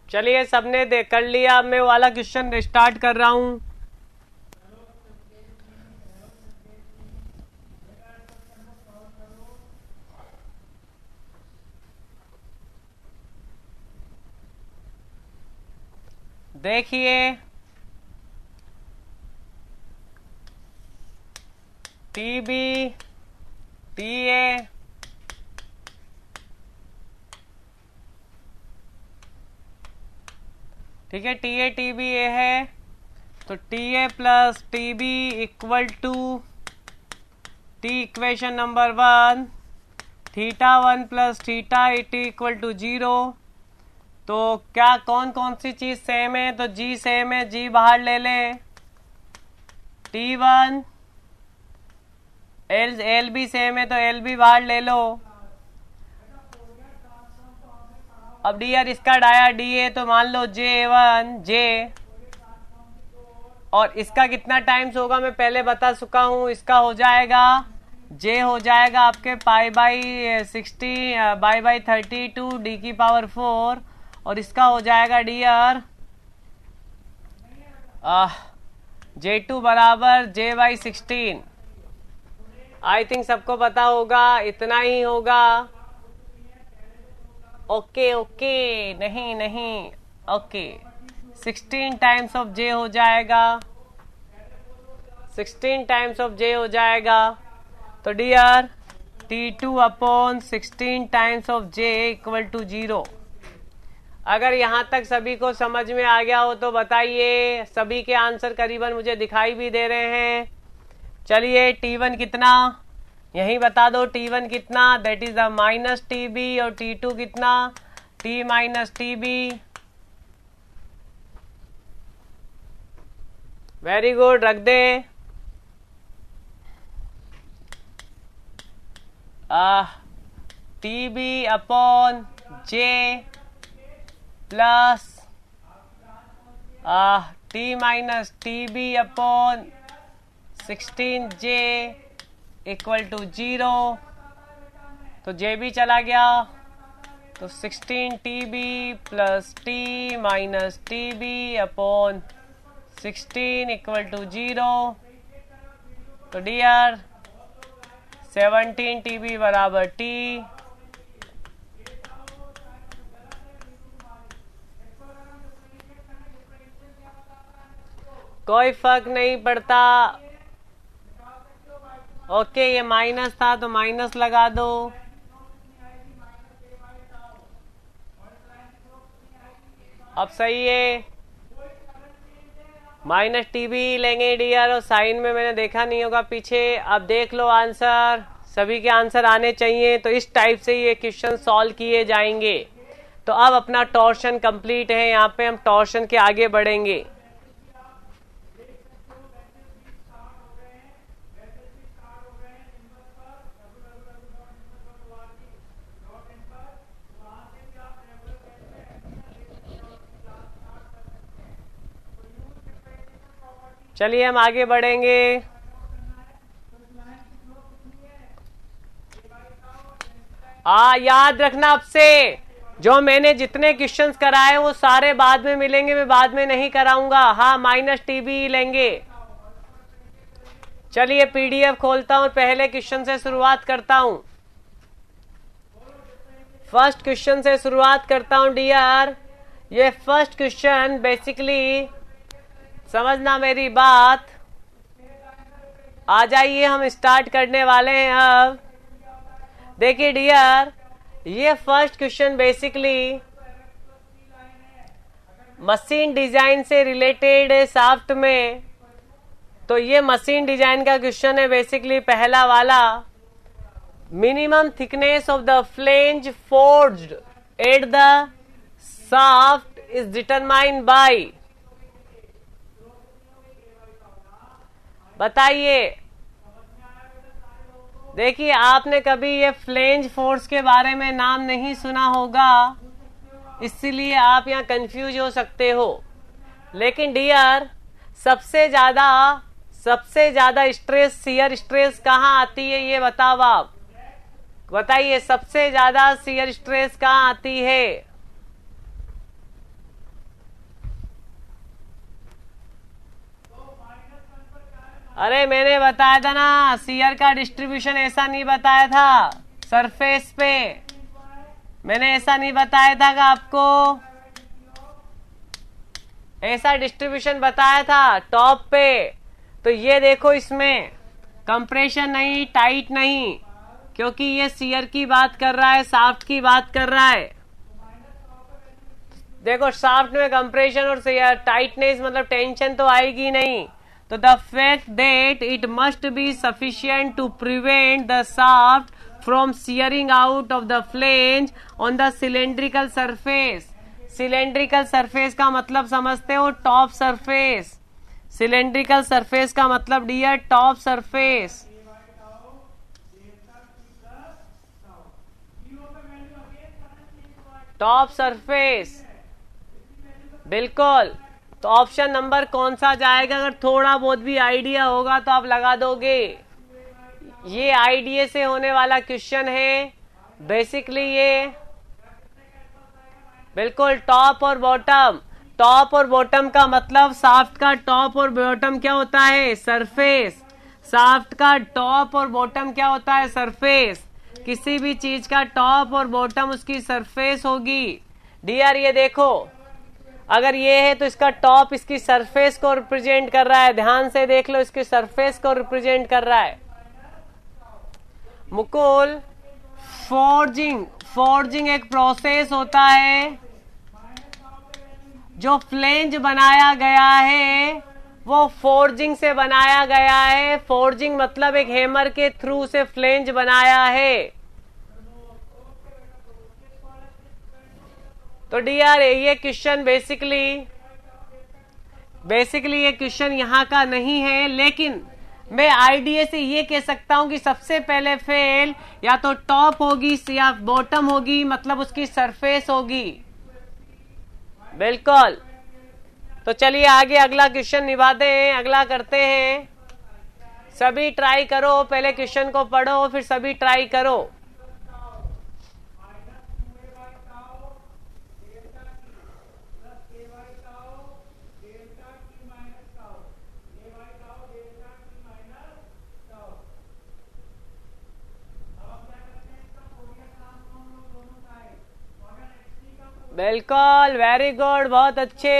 चलिए सबने देख कर लिया। मैं वाला क्वेश्चन स्टार्ट कर रहा हूं। देखिए टीबी टीए ठीक है, T A T B A है, तो T A plus T B equal to T equation number 1 theta 1 plus theta AT equal to 0। तो क्या कौन कौन सी चीज सेम है? तो जी सेम है, जी बाहर ले लें। T1 एल भी सेम है तो एल भी बाहर ले लो। अब डी आर इसका डाया डी ए, तो मान लो J1 जे, और इसका कितना टाइम्स होगा मैं पहले बता चुका हूं। इसका हो जाएगा जे हो जाएगा आपके पाई बाई 60 बाई 32 डी की पावर 4, और इसका हो जाएगा डी आर J2 बराबर जे बाई 16। आई थिंक सबको पता होगा, इतना ही होगा। ओके ओके, नहीं नहीं, ओके 16 टाइम्स ऑफ जे हो जाएगा, 16 टाइम्स ऑफ जे हो जाएगा। तो D R T2 upon 16 times of J equal to 0। अगर यहां तक सभी को समझ में आ गया हो तो बताइए। सभी के आंसर करीबन मुझे दिखाई भी दे रहे हैं। चलिए T1 कितना, यही बता दो T1 कितना, that is the minus TB, और T2 कितना, T minus TB। Very good, रख दे। TB upon J plus T minus TB upon 16J equal to 0। तो J भी चला गया, तो 16TB plus T minus TB upon 16 equal to 0। तो डियर 17TB बराबर T। कोई फर्क नहीं पड़ता। ओके, ये माइनस था तो माइनस लगा दो। अब सही है, माइनस TB लेंगे डियर, और साइन में मैंने देखा नहीं होगा पीछे। अब देख लो आंसर, सभी के आंसर आने चाहिए। तो इस टाइप से ये क्वेश्चन सॉल्व किए जाएंगे। तो अब अपना टॉर्शन कंप्लीट है, यहाँ पे हम टॉर्शन के आगे बढ़ेंगे। चलिए हम आगे बढ़ेंगे। याद रखना, अब से जो मैंने जितने क्वेश्चंस कराए वो सारे बाद में मिलेंगे, मैं बाद में नहीं कराऊंगा। हाँ, माइनस TB लेंगे। चलिए PDF खोलता हूं, पहले क्वेश्चन से शुरुआत करता हूं। फर्स्ट क्वेश्चन से शुरुआत करता हूं डियर। ये फर्स्ट क्वेश्चन बेसिकली समझना मेरी बात। आ जाइए, हम स्टार्ट करने वाले हैं अब। देखिए डियर, ये first question basically machine design से रिलेटेड है शाफ्ट में। तो ये मशीन डिजाइन का क्वेश्चन है बेसिकली पहला वाला। Minimum thickness of the flange forged at the shaft is determined by. बताइए। देखिए, आपने कभी ये फ्लेंज फोर्स के बारे में नाम नहीं सुना होगा, इसलिए आप यहाँ कंफ्यूज हो सकते हो। लेकिन डियर, सबसे ज्यादा स्ट्रेस, शियर स्ट्रेस कहाँ आती है ये बताओ आप। बताइए, सबसे ज्यादा शियर स्ट्रेस कहाँ आती है? अरे मैंने बताया था ना, शियर का डिस्ट्रीब्यूशन ऐसा नहीं बताया था सरफेस पे। मैंने ऐसा नहीं बताया था कि आपको ऐसा डिस्ट्रीब्यूशन बताया था टॉप पे। तो ये देखो, इसमें कंप्रेशन नहीं, टाइट नहीं, क्योंकि ये शियर की बात कर रहा है, शाफ्ट की बात कर रहा है। देखो, शाफ्ट में कंप्रेशन और टाइटनेस मतलब टेंशन तो आएगी नहीं। तो the fact that it must be sufficient to prevent the shaft from shearing out of the flange on the cylindrical surface. Cylindrical surface का मतलब समझते हो? Top surface. सिलेंड्रिकल सरफेस का मतलब dear top surface. Top surface, बिल्कुल। तो option number कौन सा जाएगा? अगर थोड़ा बहुत भी आइडिया होगा तो आप लगा दोगे। ये आइडिया से होने वाला क्वेश्चन है बेसिकली। ये बिल्कुल टॉप और बॉटम। टॉप और बॉटम का मतलब शाफ्ट का टॉप और बॉटम क्या होता है? सरफेस। शाफ्ट का टॉप और बॉटम क्या होता है? सरफेस। किसी भी चीज का टॉप और बॉटम उसकी सरफेस होगी। डियर, ये देखो, अगर ये है तो इसका टॉप इसकी सरफेस को रिप्रेजेंट कर रहा है। ध्यान से देख लो, इसकी सरफेस को रिप्रेजेंट कर रहा है। मुकुल, फोर्जिंग एक प्रोसेस होता है जो फ्लेंज बनाया गया है वो फोर्जिंग से बनाया गया है। फोर्जिंग मतलब एक हैमर के थ्रू से फ्लेंज बनाया है। तो डियर ये क्वेश्चन बेसिकली ये क्वेश्चन यहाँ का नहीं है, लेकिन मैं आईडीए से ये कह सकता हूं कि सबसे पहले फेल या तो टॉप होगी या बॉटम होगी, मतलब उसकी सरफेस होगी। बिल्कुल। तो चलिए आगे अगला क्वेश्चन निभाते हैं, अगला करते हैं। सभी ट्राई करो, पहले क्वेश्चन को पढ़ो फिर सभी ट्राई करो। बिल्कुल, वेरी गुड, बहुत अच्छे।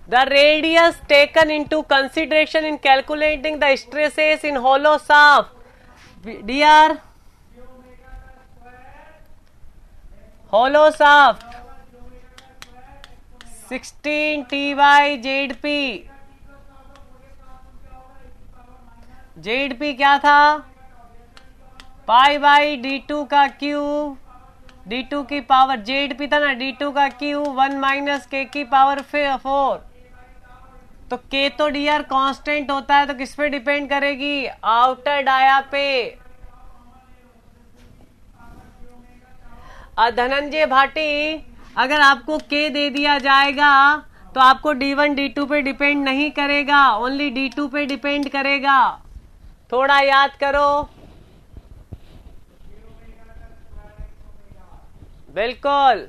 The radius taken into consideration in calculating the stresses in hollow shaft. Dear, hollow shaft 16 T by ZP. ZP क्या था? पाई बाई D2 का क्यूब, D2 की पावर ZP था ना, D2 का क्यूब 1 माइनस K की पावर 4। तो K तो डियर कांस्टेंट होता है, तो किस पे डिपेंड करेगी? आउटर डाया पे। धनंजय भाटी, अगर आपको K दे दिया जाएगा तो आपको D1 D2 पे डिपेंड नहीं करेगा, ओनली D2 पे डिपेंड करेगा। थोड़ा याद करो। बिल्कुल।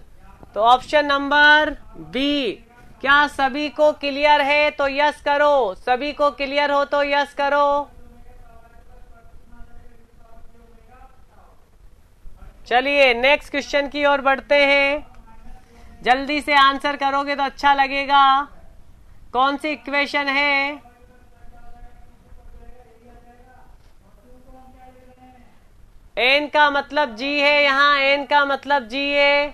तो ऑप्शन नंबर बी। क्या सभी को क्लियर है? तो यस करो। सभी को क्लियर हो तो यस करो। चलिए नेक्स्ट क्वेश्चन की ओर बढ़ते हैं। जल्दी से आंसर करोगे तो अच्छा लगेगा। कौन सी इक्वेशन है? एन का मतलब जी है, यहाँ एन का मतलब जी है।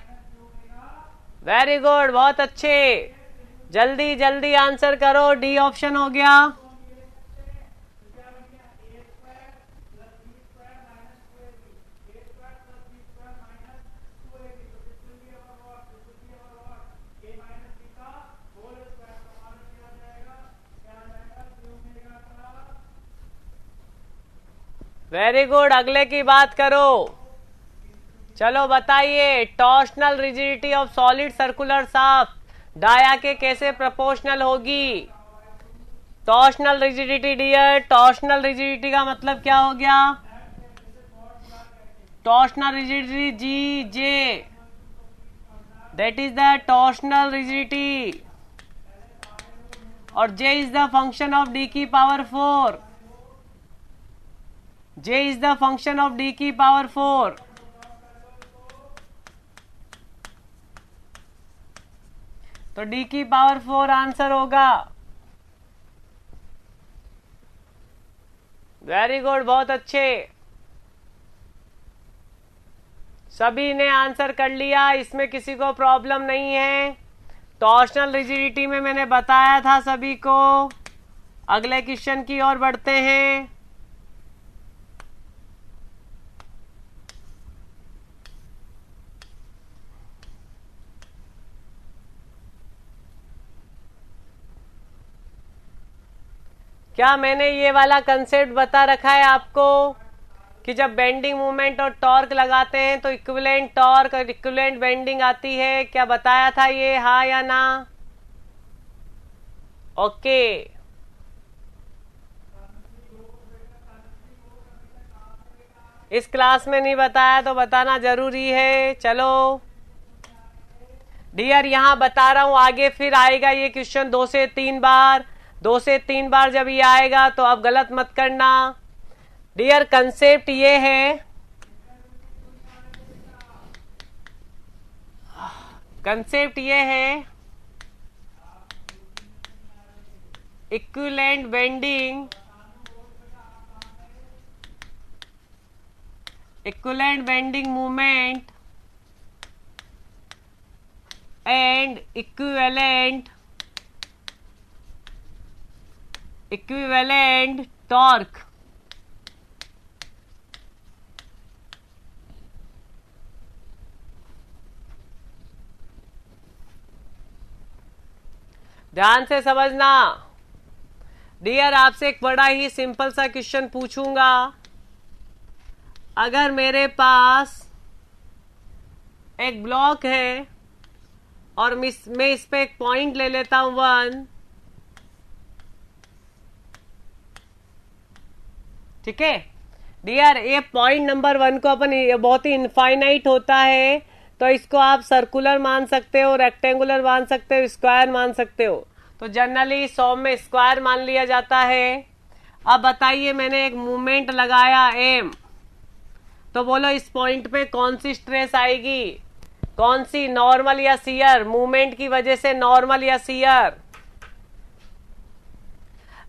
वेरी गुड, बहुत अच्छे। जल्दी जल्दी आंसर करो, डी ऑप्शन हो गया। वेरी गुड, अगले की बात करो। चलो बताइए, torsional rigidity of solid circular shaft dia के कैसे प्रोपोर्शनल होगी? Torsional rigidity dear, torsional rigidity का मतलब क्या हो गया? Torsional rigidity G J, that is the torsional rigidity, और J is the function of D की power 4। J is the function of D की पावर 4। तो D की पावर 4 आंसर होगा। वेरी गुड, बहुत अच्छे। सभी ने आंसर कर लिया, इसमें किसी को प्रॉब्लम नहीं है। टॉर्शनल रिजिडिटी में मैंने बताया था सभी को। अगले क्वेश्चन की ओर बढ़ते हैं। क्या मैंने ये वाला कंसेप्ट बता रखा है आपको कि जब बेंडिंग मूवमेंट और टॉर्क लगाते हैं तो इक्विवेलेंट टॉर्क और इक्विवेलेंट बेंडिंग आती है? क्या बताया था ये, हाँ या ना? ओके। इस क्लास में नहीं बताया तो बताना जरूरी है। चलो डियर, यहां बता रहा हूं, आगे फिर आएगा ये क्वेश्चन 2 से 3 बार। 2 से 3 बार जब ये आएगा तो आप गलत मत करना। डियर कंसेप्ट ये है, कंसेप्ट ये है, equivalent bending, equivalent bending movement and equivalent torque. ध्यान से समझना डियर, आपसे एक बड़ा ही सिंपल सा क्वेश्चन पूछूंगा। अगर मेरे पास एक ब्लॉक है और मैं इस पे एक पॉइंट ले लेता हूं 1, ठीक है डियर, ये पॉइंट नंबर 1 को अपन, ये बहुत ही इनफाइनाइट होता है, तो इसको आप सर्कुलर मान सकते हो, रेक्टेंगुलर मान सकते हो, स्क्वायर मान सकते हो। तो जनरली 100 में स्क्वायर मान लिया जाता है। अब बताइए, मैंने एक मूवमेंट लगाया एम, तो बोलो इस पॉइंट पे कौन सी स्ट्रेस आएगी, कौन सी, नॉर्मल या शियर? मूवमेंट की वजह से नॉर्मल या shear?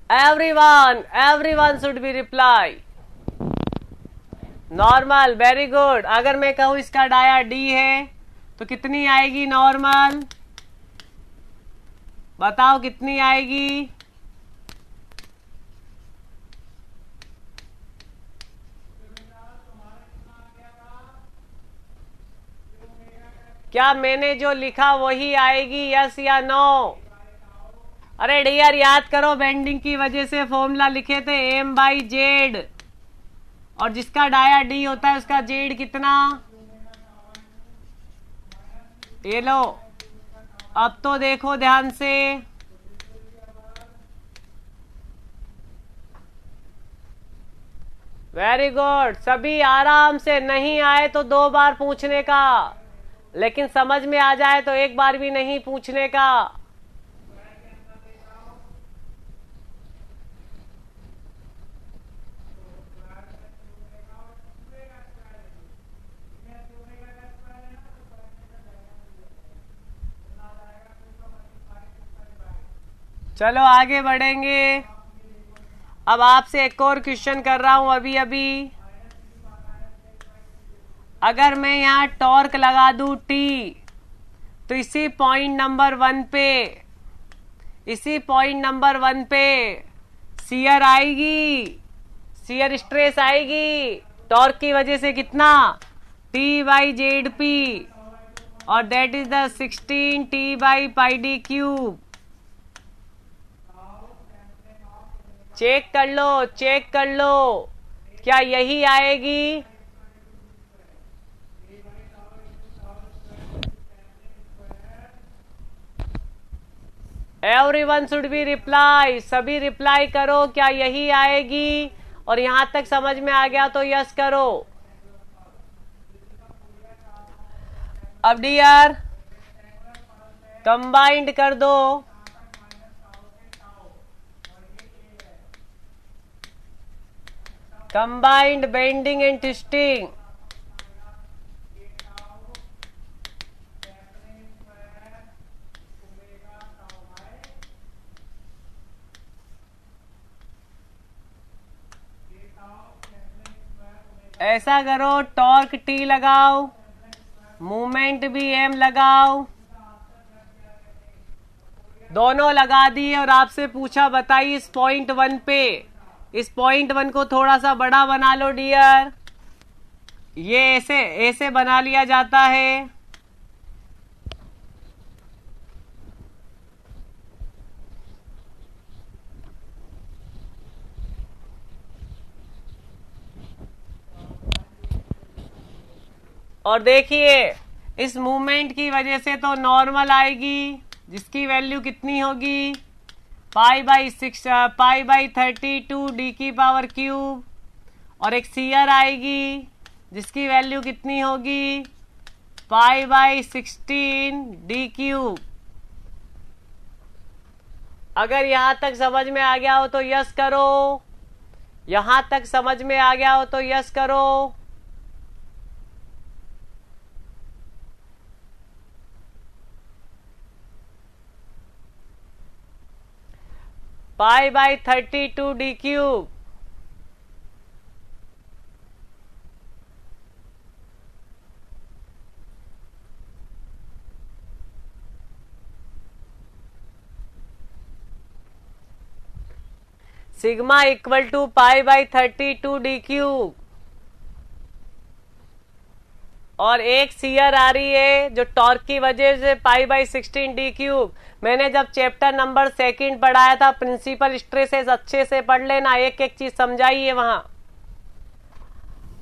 Everyone should be reply normal. Very good. अगर मैं कहूं इसका डाया डी है तो कितनी आएगी नॉर्मल? बताओ कितनी आएगी? क्या मैंने जो लिखा वही आएगी, यस या नो? अरे डियर याद करो, बेंडिंग की वजह से फॉर्मूला लिखे थे एम बाई जेड, और जिसका डाया डी होता है उसका जेड कितना? ये लो, अब तो देखो ध्यान से, वेरी गुड। सभी आराम से, नहीं आए तो 2 बार पूछने का, लेकिन समझ में आ जाए तो एक बार भी नहीं पूछने का। चलो आगे बढ़ेंगे। अब आपसे एक और क्वेश्चन कर रहा हूं अभी अभी। अगर मैं यहां टॉर्क लगा दूं टी, तो इसी पॉइंट नंबर 1 पे शियर आएगी, शियर स्ट्रेस आएगी टॉर्क की वजह से। कितना? टी बाई जेड पी, और that is the 16 T by pi D cube. Check कर लो, क्या यही आएगी? एवरीवन शुड बी रिप्लाई, सभी रिप्लाई करो, क्या यही आएगी? और यहां तक समझ में आ गया तो यस करो। अब डियर कंबाइंड कर दो, कंबाइंड बेंडिंग एंड ट्विस्टिंग। ऐसा करो, टॉर्क टी लगाओ, मूवमेंट भी एम लगाओ, दोनों लगा दिए, और आपसे पूछा बताइए इस पॉइंट 1 पे, इस पॉइंट 1 को थोड़ा सा बड़ा बना लो डियर। ये ऐसे ऐसे बना लिया जाता है। और देखिए, इस मूवमेंट की वजह से तो नॉर्मल आएगी, जिसकी वैल्यू कितनी होगी? पाई बाई 32 डी की पावर क्यूब, और एक शियर आएगी जिसकी वैल्यू कितनी होगी? पाई बाई 16 डी क्यूब। अगर यहां तक समझ में आ गया हो तो यस करो, यहां तक समझ में आ गया हो तो यस करो। Pi by 32 D cube. Sigma equal to pi by 32 D cube, और एक सीयर आ रही है जो टॉर्क की वजह से पाई बाई 16 डी क्यूब। मैंने जब चैप्टर नंबर 2 पढ़ाया था प्रिंसिपल स्ट्रेसेस, अच्छे से पढ़ लेना, एक एक चीज समझाइए वहां।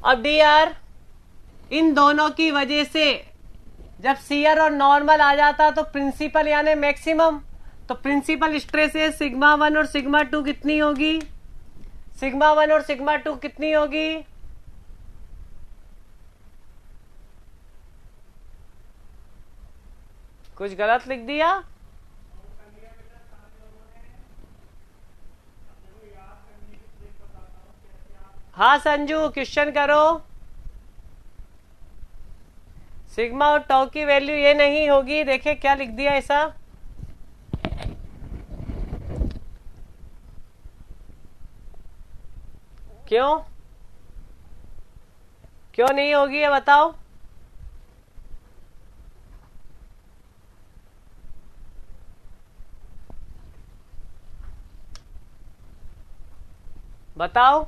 अब डियर इन दोनों की वजह से जब सीयर और नॉर्मल आ जाता तो प्रिंसिपल यानी मैक्सिमम, तो प्रिंसिपल स्ट्रेसेस सिग्मा 1 और सिग्मा 2 कितनी होगी? सिग्मा 1 और सिग्मा 2 कितनी होगी? कुछ गलत लिख दिया? हाँ संजू क्वेश्चन करो। सिग्मा और टॉ की वैल्यू ये नहीं होगी, देखे क्या लिख दिया ऐसा। क्यों क्यों नहीं होगी ये बताओ। बताओ।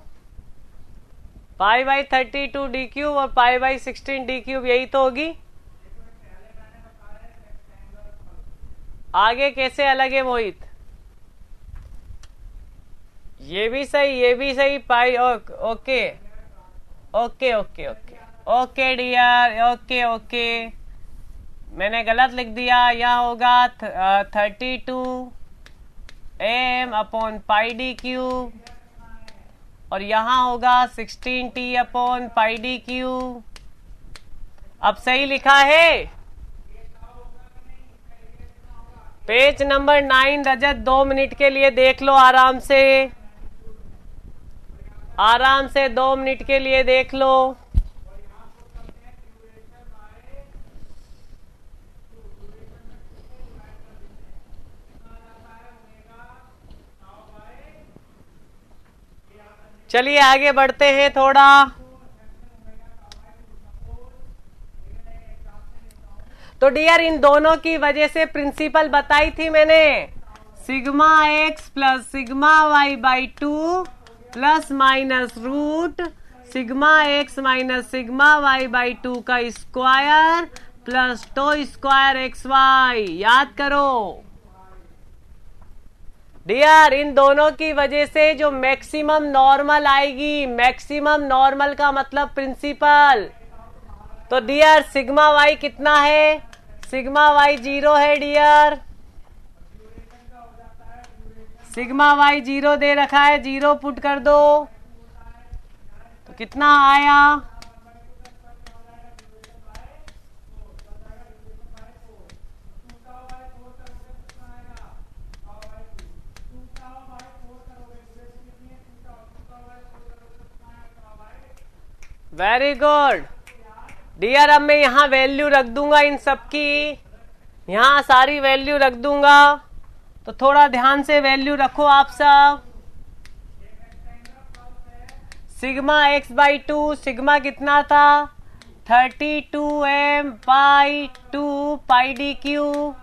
पाई बाई 32 डी क्यूब और पाई बाई 16 डी क्यूब यही तो होगी। आगे कैसे अलग है मोहित? ये भी सही, ये भी सही। Pi okay okay okay okay okay dear, okay okay मैंने गलत लिख दिया। यहाँ होगा 32 m अपॉन पाई डी क्यूब, और यहां होगा 16t upon pi D cube. अब सही लिखा है। पेज नंबर 9 रजत 2 मिनट के लिए देख लो, आराम से, आराम से 2 मिनट के लिए देख लो। चलिए आगे बढ़ते हैं थोड़ा। तो डियर इन दोनों की वजह से प्रिंसिपल बताई थी मैंने, sigma X plus sigma Y by 2 plus minus root sigma X minus sigma Y by 2 का square plus tau square X Y. याद करो डियर इन दोनों की वजह से जो मैक्सिमम नॉर्मल आएगी, मैक्सिमम नॉर्मल का मतलब प्रिंसिपल। तो डियर सिग्मा वाई कितना है? सिग्मा वाई 0 है डियर, सिग्मा वाई 0 दे रखा है, 0 पुट कर दो तो कितना आया? Very good dear. अब मैं यहां वैल्यू रख दूंगा इन सब की, यहां सारी वैल्यू रख दूंगा, तो थोड़ा ध्यान से वैल्यू रखो आप सब। सिग्मा एक्स बाई 2, सिग्मा कितना था? 32m by 2 pi D cube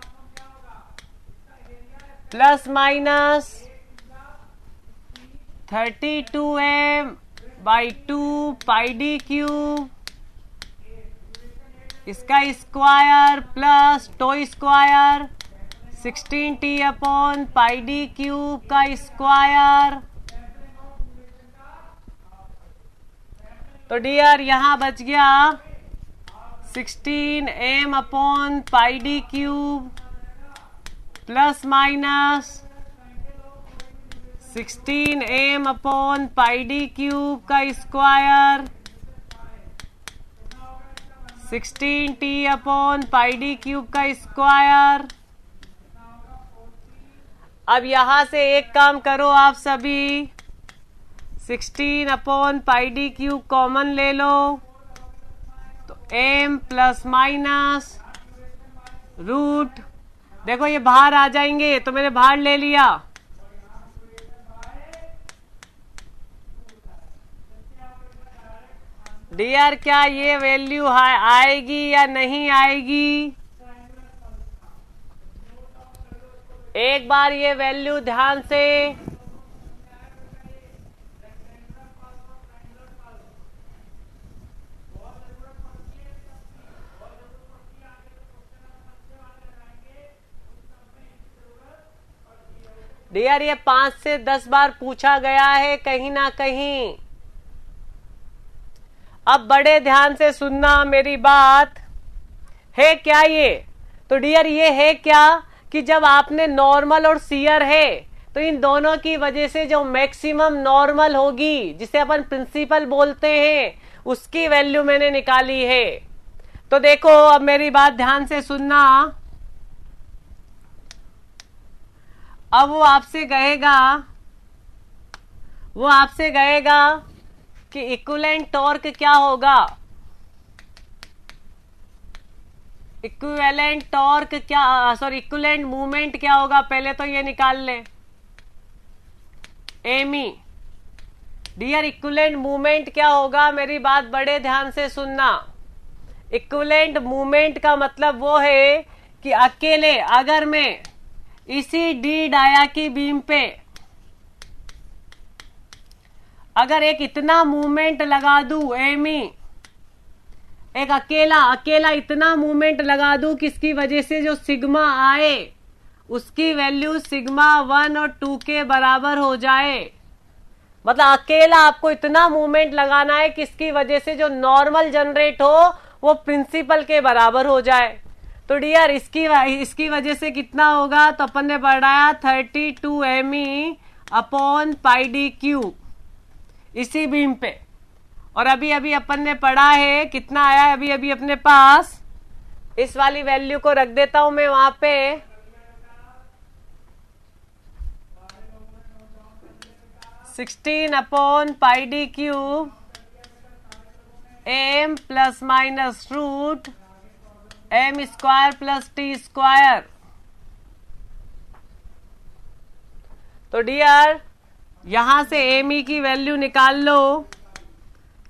plus minus 32m by 2 pi D cube, इसका square plus tau square 16t upon pi D cube का स्क्वायर। तो डियर यहां बच गया 16m upon pi D cube plus minus 16m upon pi D cube का square 16t upon pi D cube का square. अब यहां से एक काम करो आप सभी, 16 upon pi D cube common ले लो, तो m प्लस माइनस रूट, देखो ये बाहर आ जाएंगे तो मैंने बाहर ले लिया, डियर क्या ये वैल्यू आएगी या नहीं आएगी? एक बार ये वैल्यू ध्यान से डियर ये 5 से 10 बार पूछा गया है कहीं ना कहीं। अब बड़े ध्यान से सुनना मेरी बात। है क्या ये? तो डियर ये है क्या कि जब आपने नॉर्मल और सीयर है तो इन दोनों की वजह से जो मैक्सिमम नॉर्मल होगी, जिसे अपन प्रिंसिपल बोलते हैं, उसकी वैल्यू मैंने निकाली है। तो देखो अब मेरी बात ध्यान से सुनना। अब वो आपसे कहेगा कि इक्विवेलेंट टॉर्क क्या होगा। इक्विवेलेंट टॉर्क क्या, सॉरी इक्विवेलेंट मूवमेंट क्या होगा, पहले तो ये निकाल ले एमी। डियर इक्विवेलेंट मूवमेंट क्या होगा, मेरी बात बड़े ध्यान से सुनना। इक्विवेलेंट मूवमेंट का मतलब वो है कि अकेले अगर मैं इसी डी डाया की बीम पे अगर एक इतना मूवमेंट लगा दूं एमी, एक अकेला इतना मूवमेंट लगा दूं किसकी वजह से जो सिग्मा आए उसकी वैल्यू सिग्मा 1 और 2 के बराबर हो जाए। मतलब अकेला आपको इतना मूवमेंट लगाना है किसकी वजह से जो नॉर्मल जनरेट हो वो प्रिंसिपल के बराबर हो जाए। तो डियर इसकी वजह से कितना होगा, तो अपन ने पढ़ाया 32 M upon pi D cube इसी बीम पे। और अभी अभी अपन ने पढ़ा है कितना आया है अभी अभी अपने पास, इस वाली वैल्यू को रख देता हूं मैं वहां पे। Sixteen upon pi D cube M plus minus root M square plus T square. तो डियर यहां से एम ई की वैल्यू निकाल लो,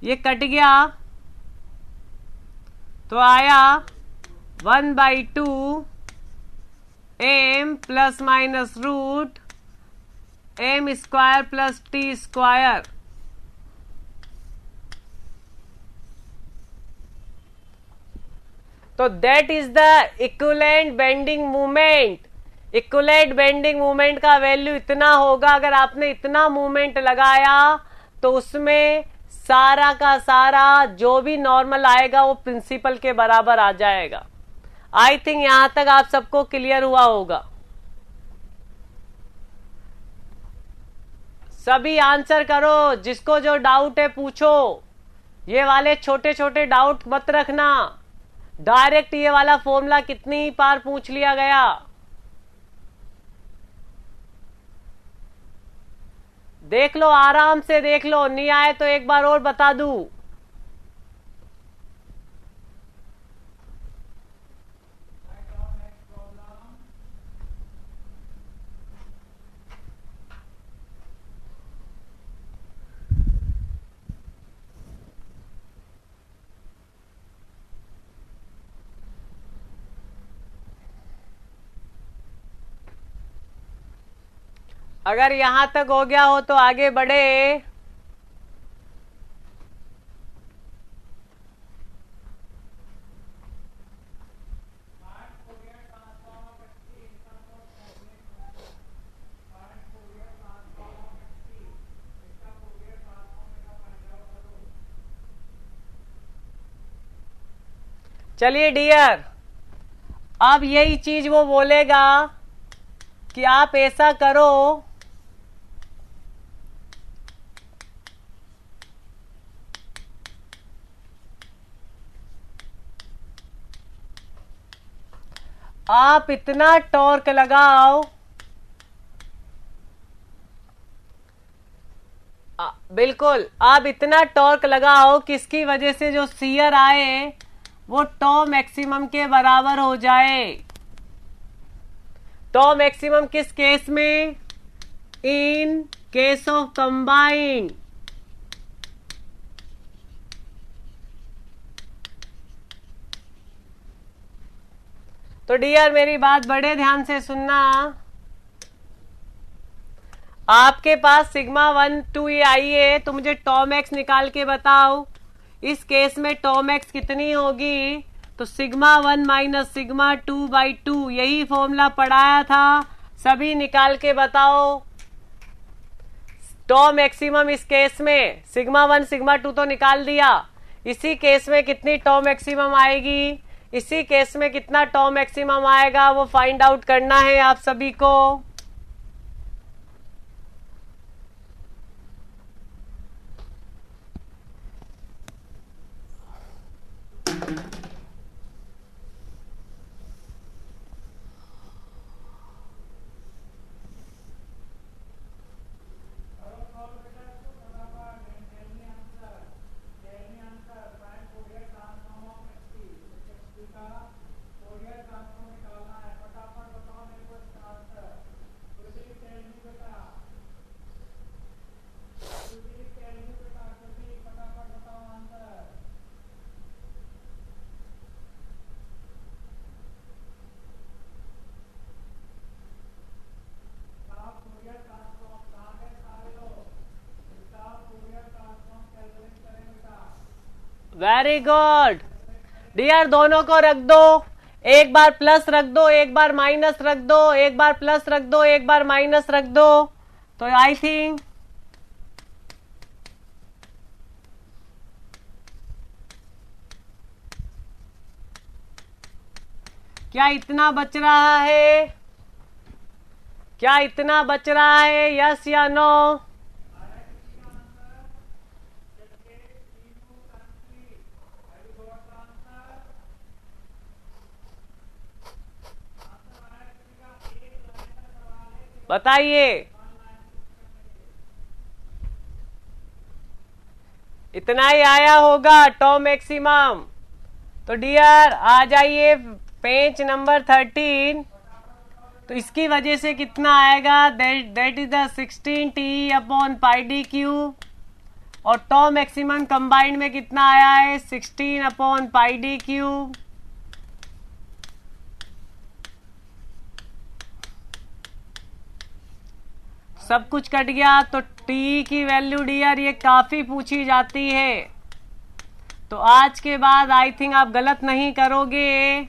ये कट गया तो आया 1/2 M plus minus root M square plus T square. तो that is the equivalent bending movement. Equivalent bending movement का वैल्यू इतना होगा, अगर आपने इतना मूवमेंट लगाया तो उसमें सारा का सारा जो भी नॉर्मल आएगा वो प्रिंसिपल के बराबर आ जाएगा। आई थिंक यहां तक आप सबको क्लियर हुआ होगा। सभी आंसर करो, जिसको जो डाउट है पूछो। ये वाले छोटे छोटे डाउट मत रखना, डायरेक्ट ये वाला फॉर्मूला कितनी बार पूछ लिया गया। देख लो, आराम से देख लो, नहीं आए तो एक बार और बता दूं। अगर यहां तक हो गया हो तो आगे बढ़े। चलिए डियर, अब यही चीज वो बोलेगा कि आप ऐसा करो, आप इतना टॉर्क लगाओ, बिल्कुल आप इतना टॉर्क लगाओ किसकी वजह से जो शियर आए वो टॉ मैक्सिमम के बराबर हो जाए। टॉ मैक्सिमम किस केस में? In case of combined. तो डियर मेरी बात बड़े ध्यान से सुनना। आपके पास सिग्मा 1 2 ये आई है तो मुझे टॉमैक्स निकाल के बताओ। इस केस में टॉमैक्स कितनी होगी? तो सिग्मा 1 माइनस सिग्मा 2/2, यही फॉर्मूला पढ़ाया था सभी निकाल के बताओ। टॉ मैक्सिमम इस केस में सिग्मा 1 सिग्मा 2 तो निकाल दिया, इसी केस में कितनी टॉ मैक्सिमम आएगी, इसी केस में कितना टॉ मैक्सिमम आएगा वो फाइंड आउट करना है आप सभी को। वेरी गुड डियर, दोनों को रख दो, एक बार प्लस रख दो, एक बार माइनस रख दो, एक बार प्लस रख दो, एक बार माइनस रख दो। तो आई थिंक क्या इतना बच रहा है, क्या इतना बच रहा है, यस या नो? बताइए, इतना ही आया होगा टॉ मैक्सिमम। तो डियर आ जाइए पेज नंबर 13। तो इसकी वजह से कितना आएगा, that is the 16t upon pi D cube, और टॉ मैक्सिमम कंबाइंड में कितना आया है 16 अपॉन पाई डी क्यूब। सब कुछ कट गया। तो टी की वैल्यू डियर ये काफी पूछी जाती है, तो आज के बाद आई थिंक आप गलत नहीं करोगे।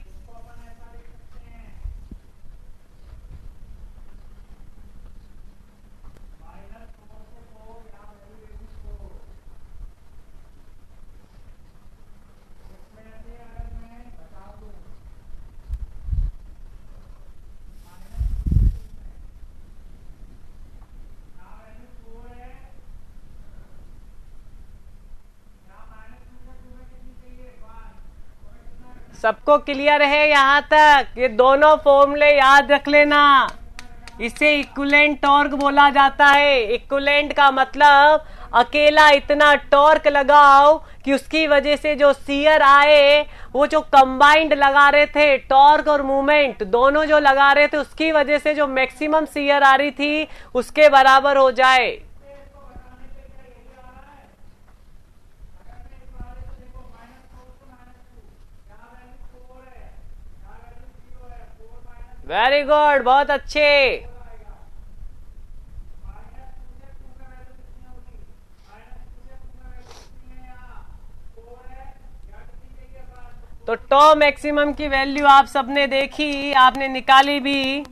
सबको क्लियर है यहाँ तक? ये दोनों फॉर्मूले याद रख लेना। इसे इक्विवेलेंट टॉर्क बोला जाता है। इक्विवेलेंट का मतलब अकेला इतना टॉर्क लगाओ कि उसकी वजह से जो शियर आए वो जो कंबाइंड लगा रहे थे, टॉर्क और मूवमेंट दोनों जो लगा रहे थे, उसकी वजह से जो मैक्सिमम शियर आ रही थी उसके बराबर हो जाए। वेरी गुड, बहुत अच्छे। तो टॉ मैक्सिमम की वैल्यू आप सबने देखी, आपने निकाली भी।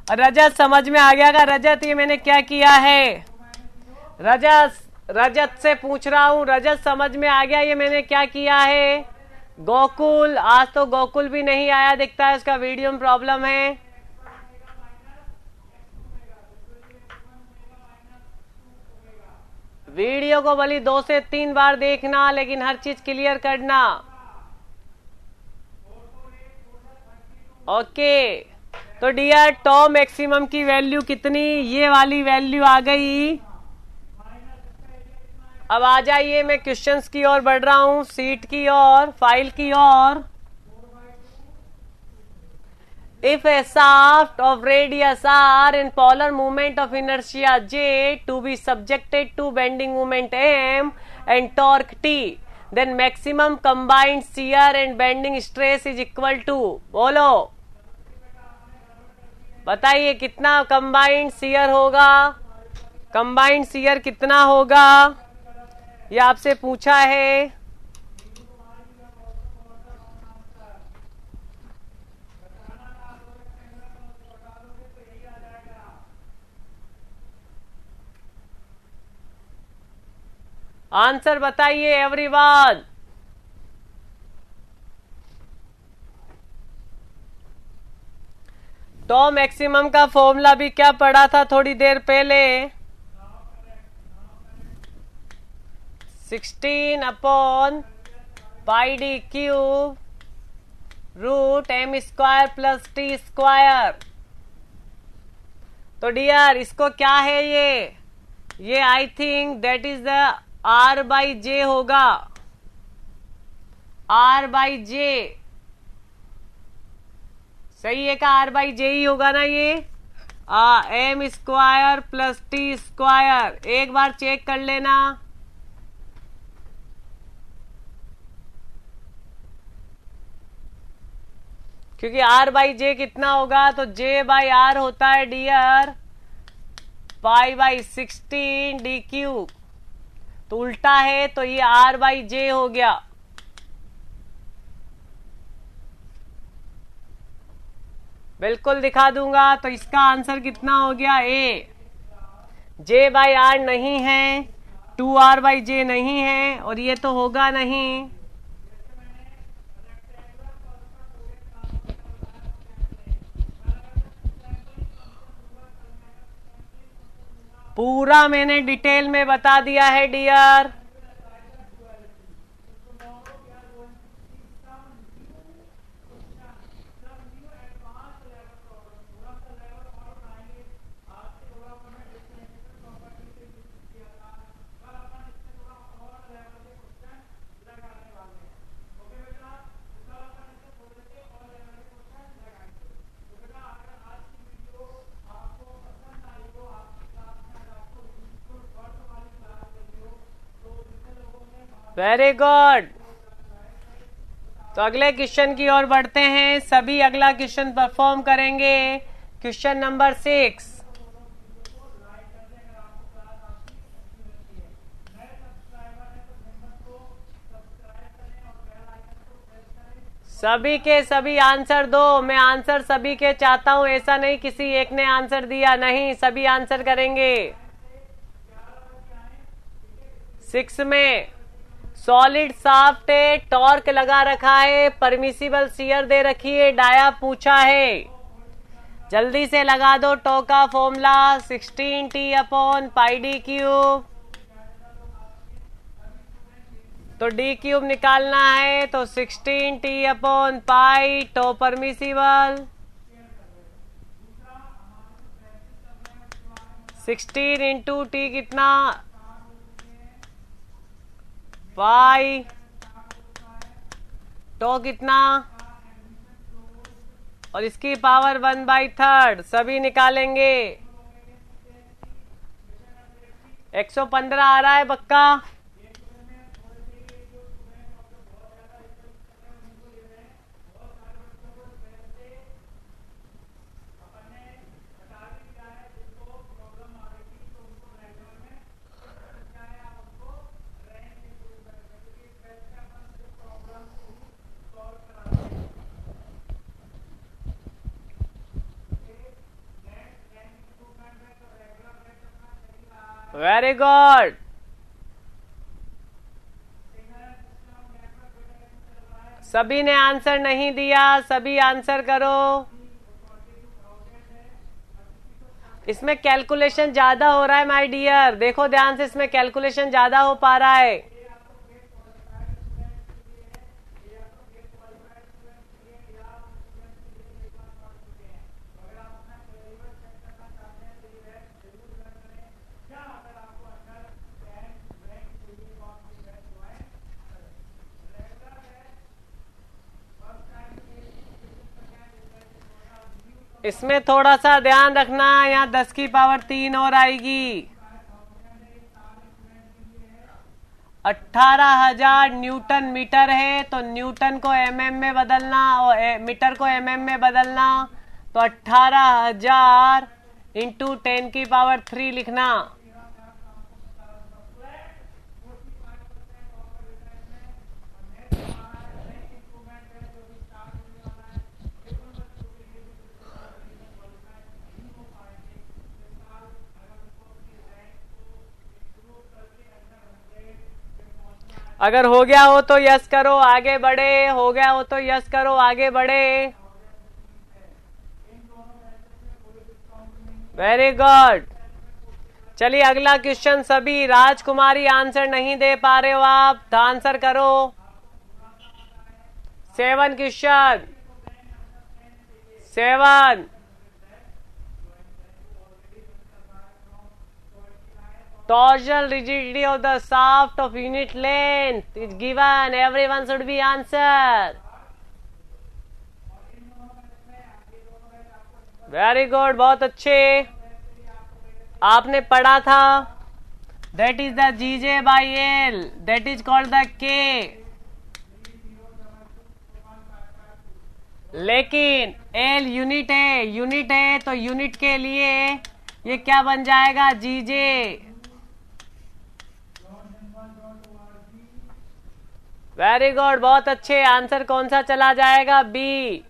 रजत समझ में आ गया का? रजत ये मैंने क्या किया है? रजत से पूछ रहा हूं, रजत समझ में आ गया ये मैंने क्या किया है? गोकुल, आज तो गोकुल भी नहीं आया दिखता है, उसका वीडियो में प्रॉब्लम है। वीडियो को भली 2 से 3 बार देखना, लेकिन हर चीज क्लियर करना। ओके, तो डियर टॉ मैक्सिमम की वैल्यू कितनी, ये वाली वैल्यू आ गई। अब आ जाइए, मैं क्वेश्चंस की ओर बढ़ रहा हूं, सीट की ओर, फाइल की ओर। If a shaft of radius r and polar moment of inertia j to be subjected to bending moment m and torque t, then maximum combined shear and bending stress is equal to, बोलो बताइए कितना combined shear होगा, combined shear कितना होगा, ये आपसे पूछा है। आंसर बताइए एवरीवन। तो मैक्सिमम का फॉर्मूला भी क्या पढ़ा था थोड़ी देर पहले, 16/πd³ √m² + t²। तो डियर इसको क्या है ये I think that is the r/j होगा, r/j। सही है का r/j ही होगा ना ये, m² + t²। एक बार चेक कर लेना। क्योंकि r/j कितना होगा, तो j/r होता है डियर π/16d³। तो उल्टा है, तो ये r/j हो गया। बिल्कुल दिखा दूंगा। तो इसका आंसर कितना हो गया, ए। j/r नहीं है, 2r/j नहीं है, और ये तो होगा नहीं। पूरा मैंने डिटेल में बता दिया है डियर। Very good. तो अगले क्वेश्चन की ओर बढ़ते हैं। सभी अगला क्वेश्चन परफॉर्म करेंगे। Question number 6। सभी के सभी आंसर दो। मैं आंसर सभी के चाहता हूं, ऐसा नहीं किसी एक ने आंसर दिया, नहीं, सभी आंसर करेंगे। 6 में सॉलिड शाफ्ट है, टॉर्क लगा रखा है, परमिसिबल शियर दे रखी है, डाया पूछा है। जल्दी से लगा दो टॉ का फॉर्मूला, 16t/πd³। तो d³ निकालना है, तो 16t/π, टॉ परमिसिबल 16 इंटू टी कितना, पाई, टॉ कितना, और इसकी पावर 1/3। सभी निकालेंगे। 115 आ रहा है पक्का। Very good. सभी ने आंसर नहीं दिया, सभी आंसर करो। इसमें कैलकुलेशन ज्यादा हो रहा है माय डियर, देखो ध्यान से, इसमें कैलकुलेशन ज्यादा हो पा रहा है। इसमें थोड़ा सा ध्यान रखना, यहाँ 10 की पावर 3 और आएगी। 18,000 न्यूटन मीटर है, तो न्यूटन को mm में बदलना और मीटर को mm में बदलना, तो 18,000 इंटू 10 की पावर 3 लिखना। अगर हो गया हो तो यस करो, आगे बढ़े। हो गया हो तो यस करो, आगे बढ़े। Very good. चलिए अगला क्वेश्चन। सभी राजकुमारी आंसर नहीं दे पा रहे हो आप, तो आंसर करो। 7 question. 7 torsional rigidity of the shaft of unit length is given. Everyone should be answer. Very good, बहुत अच्छे। आपने पढ़ा था that is the GJ by L, that is called the K. लेकिन एल यूनिट है, unit है तो unit के लिए ये क्या बन जाएगा? जीजे। वेरी गुड, बहुत अच्छे। आंसर कौन सा चला जाएगा? बी।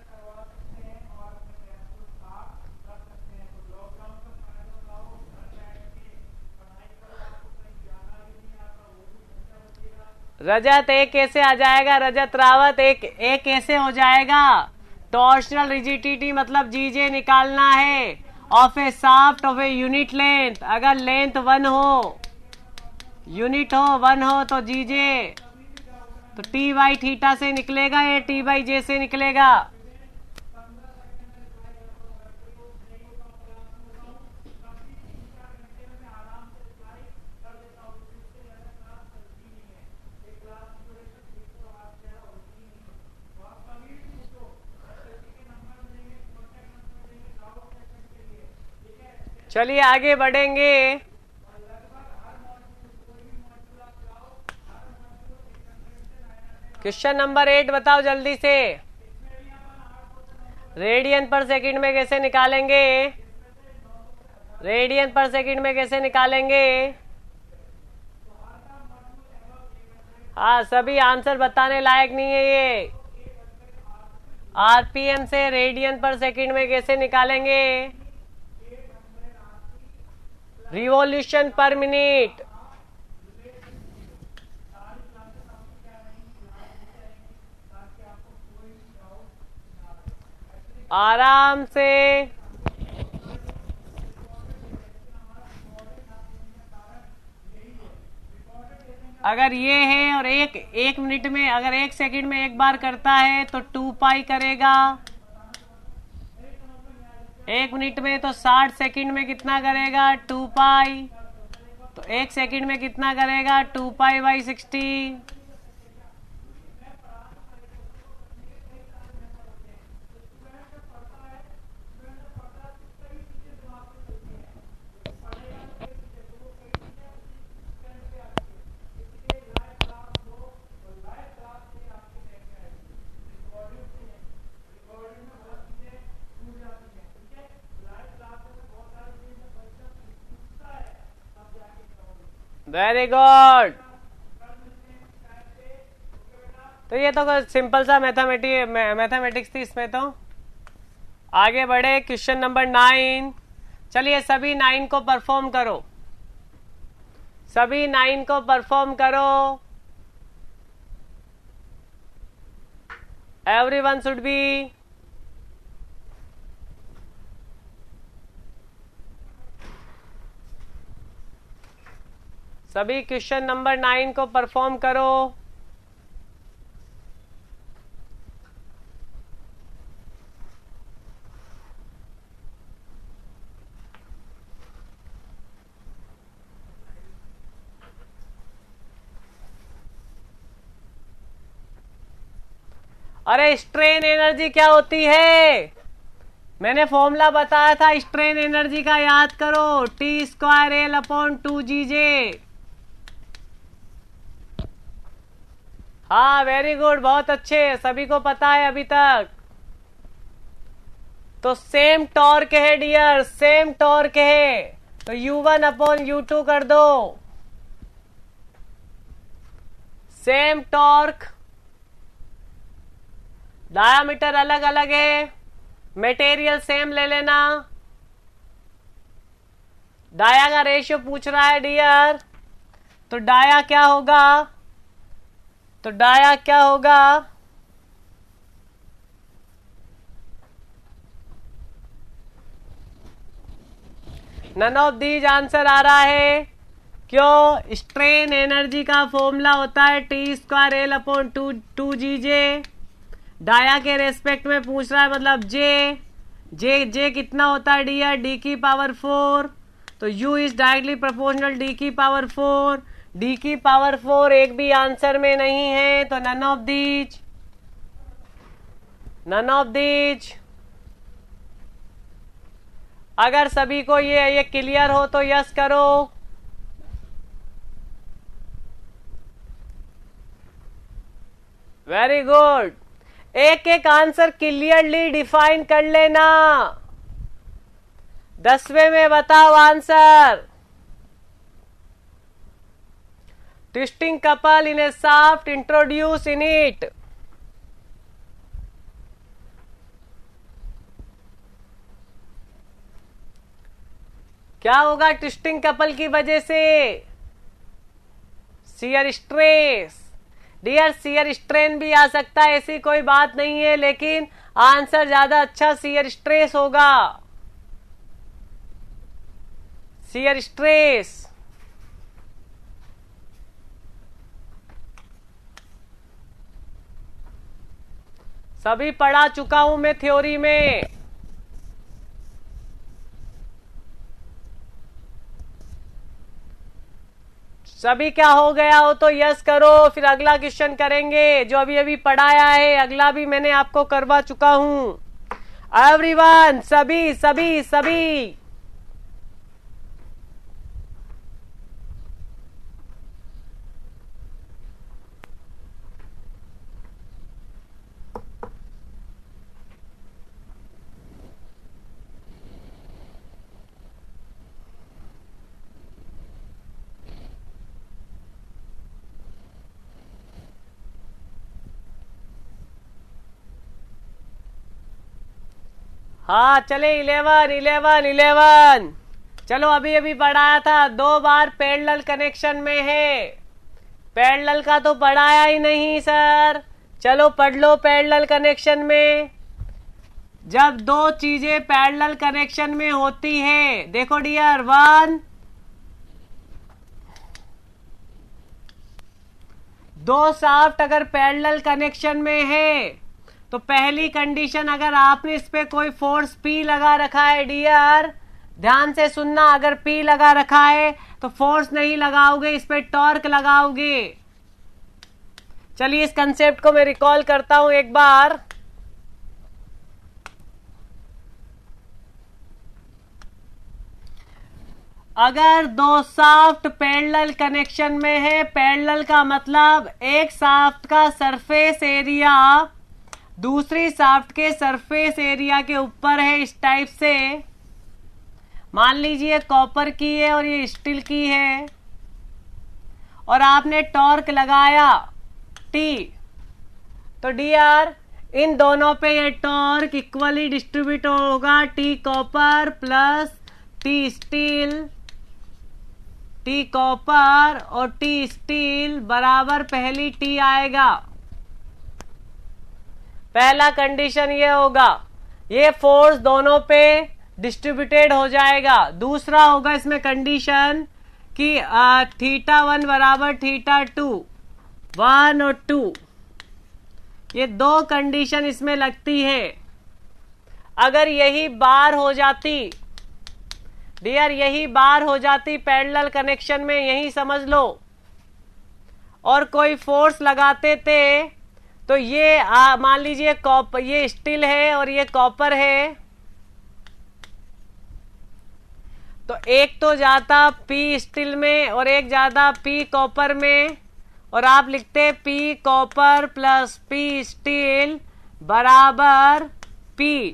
रजत एक कैसे आ जाएगा? रजत रावत एक कैसे हो जाएगा? टॉर्शनल रिजिडिटी मतलब जीजे निकालना है of A shaft of a unit length. अगर लेंथ 1 हो, यूनिट हो 1 हो तो जीजे तो टी बाई थीटा से निकलेगा, या टी बाई जे से निकलेगा? चलिए आगे बढ़ेंगे। क्वेश्चन नंबर 8 बताओ जल्दी से। रेडियन पर सेकंड में कैसे निकालेंगे? रेडियन पर सेकंड में कैसे निकालेंगे? हाँ, सभी आंसर बताने लायक नहीं है ये। आरपीएम से रेडियन पर सेकंड में कैसे निकालेंगे? रिवॉल्यूशन पर मिनट। आराम से। अगर ये है और एक मिनट में, अगर 1 सेकंड में एक बार करता है तो 2 पाई करेगा। 1 मिनट में तो 60 सेकंड में कितना करेगा? 2 पाई। तो 1 सेकंड में कितना करेगा? 2 पाई बाई 60। Very good. तो ये तो सिंपल सा मैथमेटिक्स थी इसमें तो। आगे बढ़े क्वेश्चन नंबर 9। चलिए सभी 9 को परफॉर्म करो, सभी 9 को परफॉर्म करो। Everyone should B. सभी क्वेश्चन नंबर 9 को परफॉर्म करो। अरे स्ट्रेन एनर्जी क्या होती है? मैंने फॉर्मूला बताया था स्ट्रेन एनर्जी का, याद करो। T²L/2GJ। हाँ वेरी गुड, बहुत अच्छे, सभी को पता है अभी तक। तो सेम टॉर्क है डियर, सेम टॉर्क है, तो U1/U2 कर दो। सेम टॉर्क, डायामीटर अलग अलग है, मटेरियल सेम ले लेना। डाया का रेशियो पूछ रहा है डियर, तो डाया क्या होगा? तो डाया क्या होगा? नन ऑफ दीज आंसर आ रहा है। क्यों? स्ट्रेन एनर्जी का फॉर्मूला होता है T²L/2 जे। डाया के रेस्पेक्ट में पूछ रहा है, मतलब जे कितना होता है डियर? D⁴। तो U is directly proportional D⁴। D⁴ एक भी आंसर में नहीं है, तो नन ऑफ दीज। अगर सभी को ये क्लियर हो तो यस करो। Very good. एक एक आंसर क्लियरली डिफाइन कर लेना। 10वें में बताओ answer. Twisting couple in a shaft, introduce in it. क्या होगा ट्विस्टिंग कपल की वजह से? Shear stress. Dear shear strain भी आ सकता है, ऐसी कोई बात नहीं है, लेकिन आंसर ज्यादा अच्छा शियर स्ट्रेस होगा। Shear stress. सभी पढ़ा चुका हूं मैं थ्योरी में। सभी क्या हो गया हो तो यस करो, फिर अगला क्वेश्चन करेंगे जो अभी अभी पढ़ाया है। अगला भी मैंने आपको करवा चुका हूं। एवरीवन, सभी सभी सभी। हाँ चले 11। चलो अभी अभी पढ़ाया था, 2 बार पैरेलल कनेक्शन में है। पैरेलल का तो पढ़ाया ही नहीं सर। चलो पढ़ लो पैरेलल कनेक्शन में। जब 2 चीजें पैरेलल कनेक्शन में होती है, देखो डियर, 2 शाफ्ट अगर पैरेलल कनेक्शन में है तो पहली कंडीशन, अगर आपने इस पे कोई फोर्स P लगा रखा है डियर, ध्यान से सुनना, अगर P लगा रखा है तो फोर्स नहीं लगाओगे, इस पे टॉर्क लगाओगे। चलिए इस कंसेप्ट को मैं रिकॉल करता हूं एक बार। अगर 2 शाफ्ट पैरेलल कनेक्शन में है, पैरेलल का मतलब एक शाफ्ट का सरफेस एरिया दूसरी शाफ्ट के सरफेस एरिया के ऊपर है, इस टाइप से। मान लीजिए कॉपर की है और ये स्टील की है, और आपने टॉर्क लगाया T, तो डियर इन दोनों पे ये टॉर्क इक्वली डिस्ट्रीब्यूट होगा। T copper plus T steel, T copper और T स्टील बराबर पहली T आएगा। पहला कंडीशन ये होगा, ये फोर्स दोनों पे डिस्ट्रीब्यूटेड हो जाएगा। दूसरा होगा इसमें कंडीशन कि θ1 बराबर θ2, 1 और 2, ये 2 कंडीशन इसमें लगती है। अगर यही बार हो जाती डियर, यही बार हो जाती पैरेलल कनेक्शन में, यही समझ लो, और कोई फोर्स लगाते थे, तो ये मान लीजिए कॉपर, ये स्टील है और ये कॉपर है, तो एक तो जाता P स्टील में और एक जाता P कॉपर में, और आप लिखते P copper plus P steel बराबर P,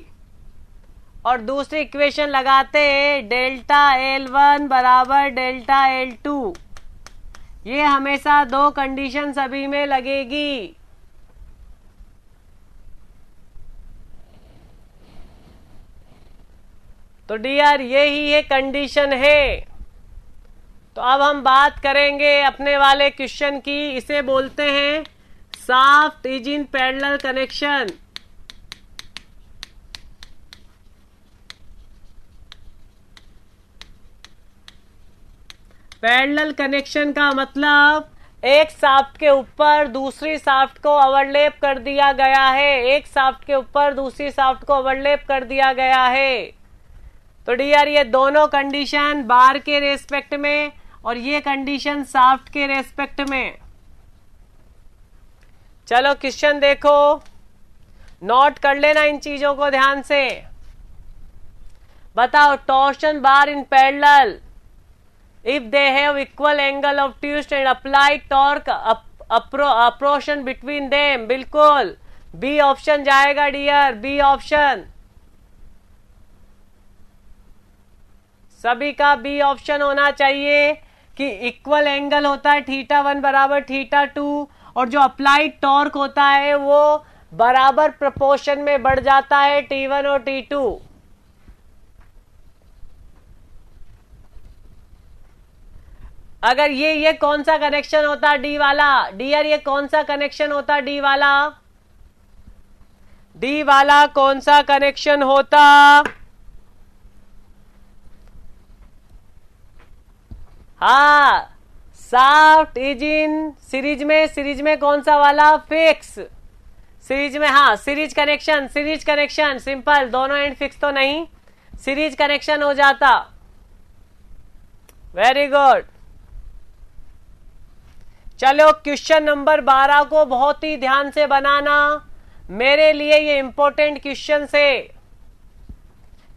और दूसरी इक्वेशन लगाते ΔL1 बराबर ΔL2। ये हमेशा 2 कंडीशन सभी में लगेगी। तो डियर यही है कंडीशन है। तो अब हम बात करेंगे अपने वाले क्वेश्चन की। इसे बोलते हैं shaft is in parallel connection. Parallel connection का मतलब एक शाफ्ट के ऊपर दूसरी शाफ्ट को ओवरलैप कर दिया गया है, एक शाफ्ट के ऊपर दूसरी शाफ्ट को ओवरलैप कर दिया गया है। तो डियर ये दोनों कंडीशन बार के रेस्पेक्ट में और ये कंडीशन शाफ्ट के रेस्पेक्ट में। चलो क्वेश्चन देखो, नोट कर लेना इन चीजों को ध्यान से। बताओ torsion bar in parallel if they have equal angle of twist and applied torque approach between them। बिल्कुल बी ऑप्शन जाएगा डियर, बी ऑप्शन, सभी का बी ऑप्शन होना चाहिए कि इक्वल एंगल होता है θ1 बराबर θ2 और जो अप्लाइड टॉर्क होता है वो बराबर प्रपोर्शन में बढ़ जाता है T1 और T2। अगर ये कौन सा कनेक्शन होता डी वाला, डियर ये कौन सा कनेक्शन होता डी वाला, डी वाला कौन सा कनेक्शन होता? हाँ, शाफ्ट इज इन सीरीज में कौन सा वाला? फिक्स सीरीज में, हाँ सीरीज कनेक्शन सिंपल, दोनों एंड फिक्स तो नहीं, सीरीज कनेक्शन हो जाता। Very good. चलो क्वेश्चन नंबर 12 को बहुत ही ध्यान से बनाना, मेरे लिए ये इंपॉर्टेंट क्वेश्चन है।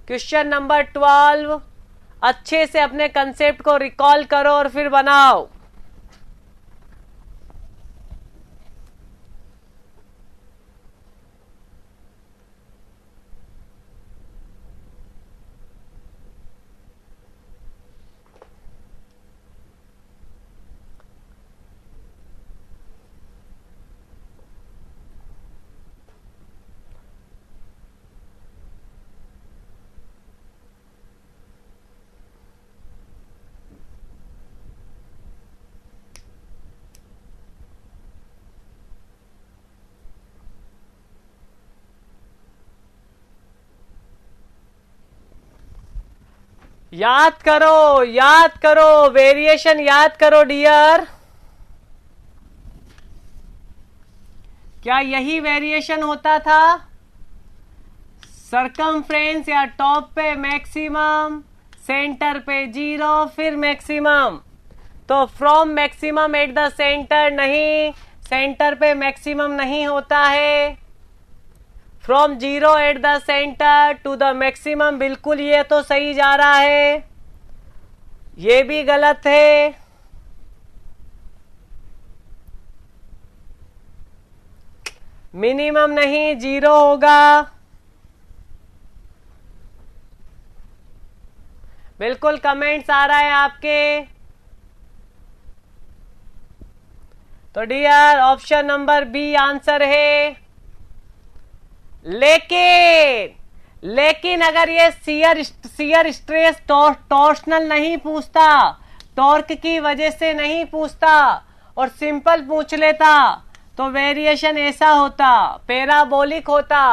क्वेश्चन नंबर 12 अच्छे से अपने कंसेप्ट को रिकॉल करो और फिर बनाओ। याद करो वेरिएशन याद करो डियर। क्या यही वेरिएशन होता था? सरकमफ्रेंस या टॉप पे मैक्सिमम, सेंटर पे 0 फिर मैक्सिमम। तो from maximum at the centre नहीं, सेंटर पे मैक्सिमम नहीं होता है। From 0 at the centre to the maximum, बिल्कुल ये तो सही जा रहा है, ये भी गलत है। मिनिमम नहीं 0 होगा, बिल्कुल कमेंट्स आ रहा है आपके। तो dear option number B answer है। लेकिन अगर ये शियर स्ट्रेस टॉर्शनल नहीं पूछता, टॉर्क की वजह से नहीं पूछता और सिंपल पूछ लेता तो वेरिएशन ऐसा होता, पैराबोलिक होता।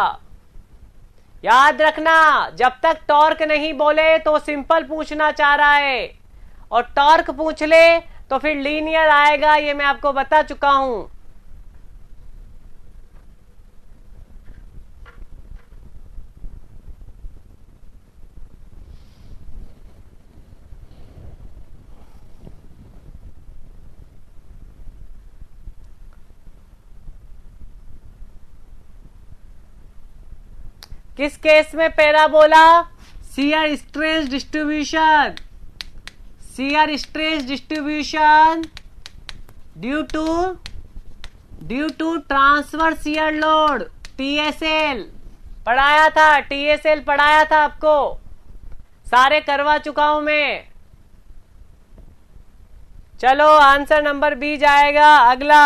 याद रखना, जब तक टॉर्क नहीं बोले तो सिंपल पूछना चाह रहा है, और टॉर्क पूछ ले तो फिर लीनियर आएगा, ये मैं आपको बता चुका हूं। किस केस में parabola? Shear stress distribution, shear stress distribution due to transverse shear load, TSL पढ़ाया था, टीएसएल पढ़ाया था आपको, सारे करवा चुका हूं मैं। चलो आंसर नंबर बी जाएगा। अगला,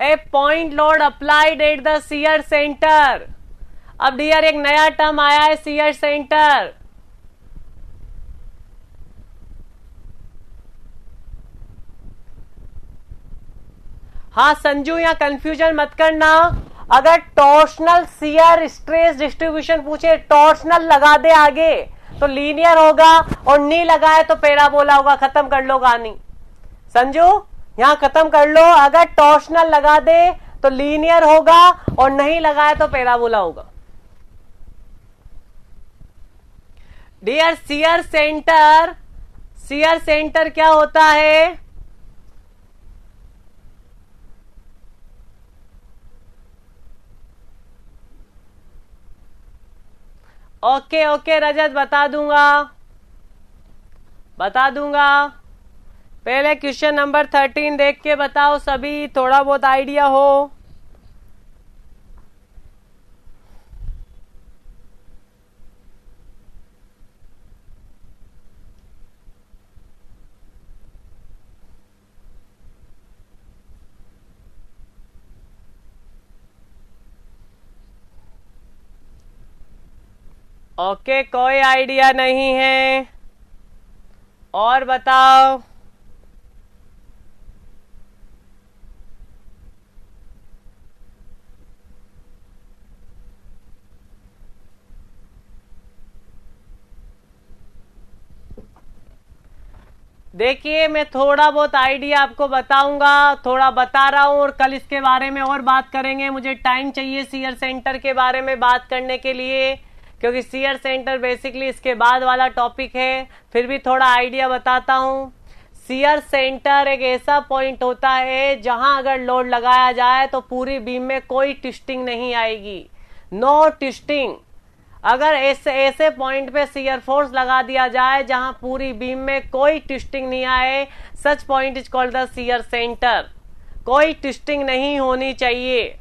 a point load applied at the shear center. अब डियर एक नया टर्म आया है, शियर सेंटर। हाँ संजू, यहाँ कंफ्यूजन मत करना। अगर टॉर्शनल शियर स्ट्रेस डिस्ट्रीब्यूशन पूछे, टॉर्शनल लगा दे आगे तो लीनियर होगा, और नी लगाए तो पैराबोला होगा। खत्म कर लो कहानी संजू, यहां खत्म कर लो। अगर टॉर्शनल लगा दे तो लीनियर होगा, और नहीं लगाए तो पैराबोला होगा। डियर शियर सेंटर क्या होता है? ओके रजत, बता दूंगा। पहले क्वेश्चन नंबर 13 देख के बताओ सभी, थोड़ा बहुत आइडिया हो। ओके, कोई आइडिया नहीं है, और बताओ। देखिए, मैं थोड़ा बहुत आइडिया आपको बताऊंगा, थोड़ा बता रहा हूं, और कल इसके बारे में और बात करेंगे। मुझे टाइम चाहिए शियर सेंटर के बारे में बात करने के लिए, क्योंकि शियर सेंटर बेसिकली इसके बाद वाला टॉपिक है। फिर भी थोड़ा आइडिया बताता हूं। शियर सेंटर एक ऐसा पॉइंट होता है जहां अगर लोड लगाया जाए तो पूरी बीम में कोई ट्विस्टिंग नहीं आएगी, नो ट्विस्टिंग। अगर ऐसे पॉइंट पे शियर फोर्स लगा दिया जाए जहां पूरी बीम में कोई ट्विस्टिंग नहीं आए, such point is called the shear center. कोई ट्विस्टिंग नहीं होनी चाहिए।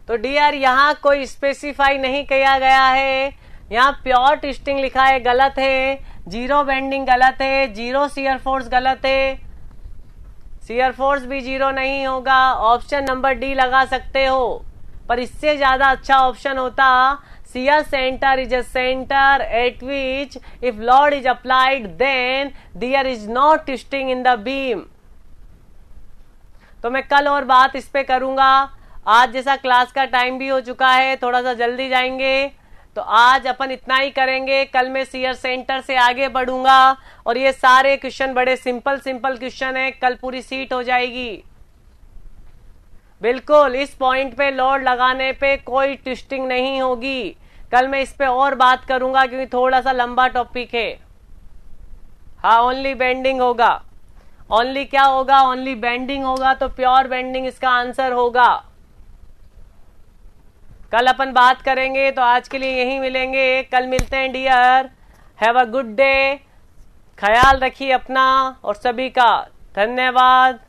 तो डियर, यहां कोई स्पेसिफाई नहीं किया गया है, यहां प्योर ट्विस्टिंग लिखा है, गलत है। जीरो बेंडिंग गलत है, जीरो शियर फोर्स गलत है, शियर फोर्स भी जीरो नहीं होगा। ऑप्शन नंबर डी लगा सकते हो, पर इससे ज्यादा अच्छा ऑप्शन होता shear centre is a centre at which if load is applied then there is no twisting in the beam. तो मैं कल और बात इस पे करूंगा। आज जैसा क्लास का टाइम भी हो चुका है, थोड़ा सा जल्दी जाएंगे, तो आज अपन इतना ही करेंगे। कल मैं शियर सेंटर से आगे बढ़ूंगा, और ये सारे क्वेश्चन बड़े सिंपल क्वेश्चन है, कल पूरी सीट हो जाएगी। बिल्कुल इस पॉइंट पे लोड लगाने पे कोई ट्विस्टिंग नहीं होगी। कल मैं इस पे और बात करूंगा, क्योंकि थोड़ा सा लंबा टॉपिक है। हाँ, ओनली बेंडिंग होगा। ओनली क्या होगा? ओनली बेंडिंग होगा, तो प्योर बेंडिंग इसका आंसर होगा। कल अपन बात करेंगे, तो आज के लिए यहीं मिलेंगे। कल मिलते हैं dear. Have a good day. ख्याल रखिए अपना और सभी का। धन्यवाद।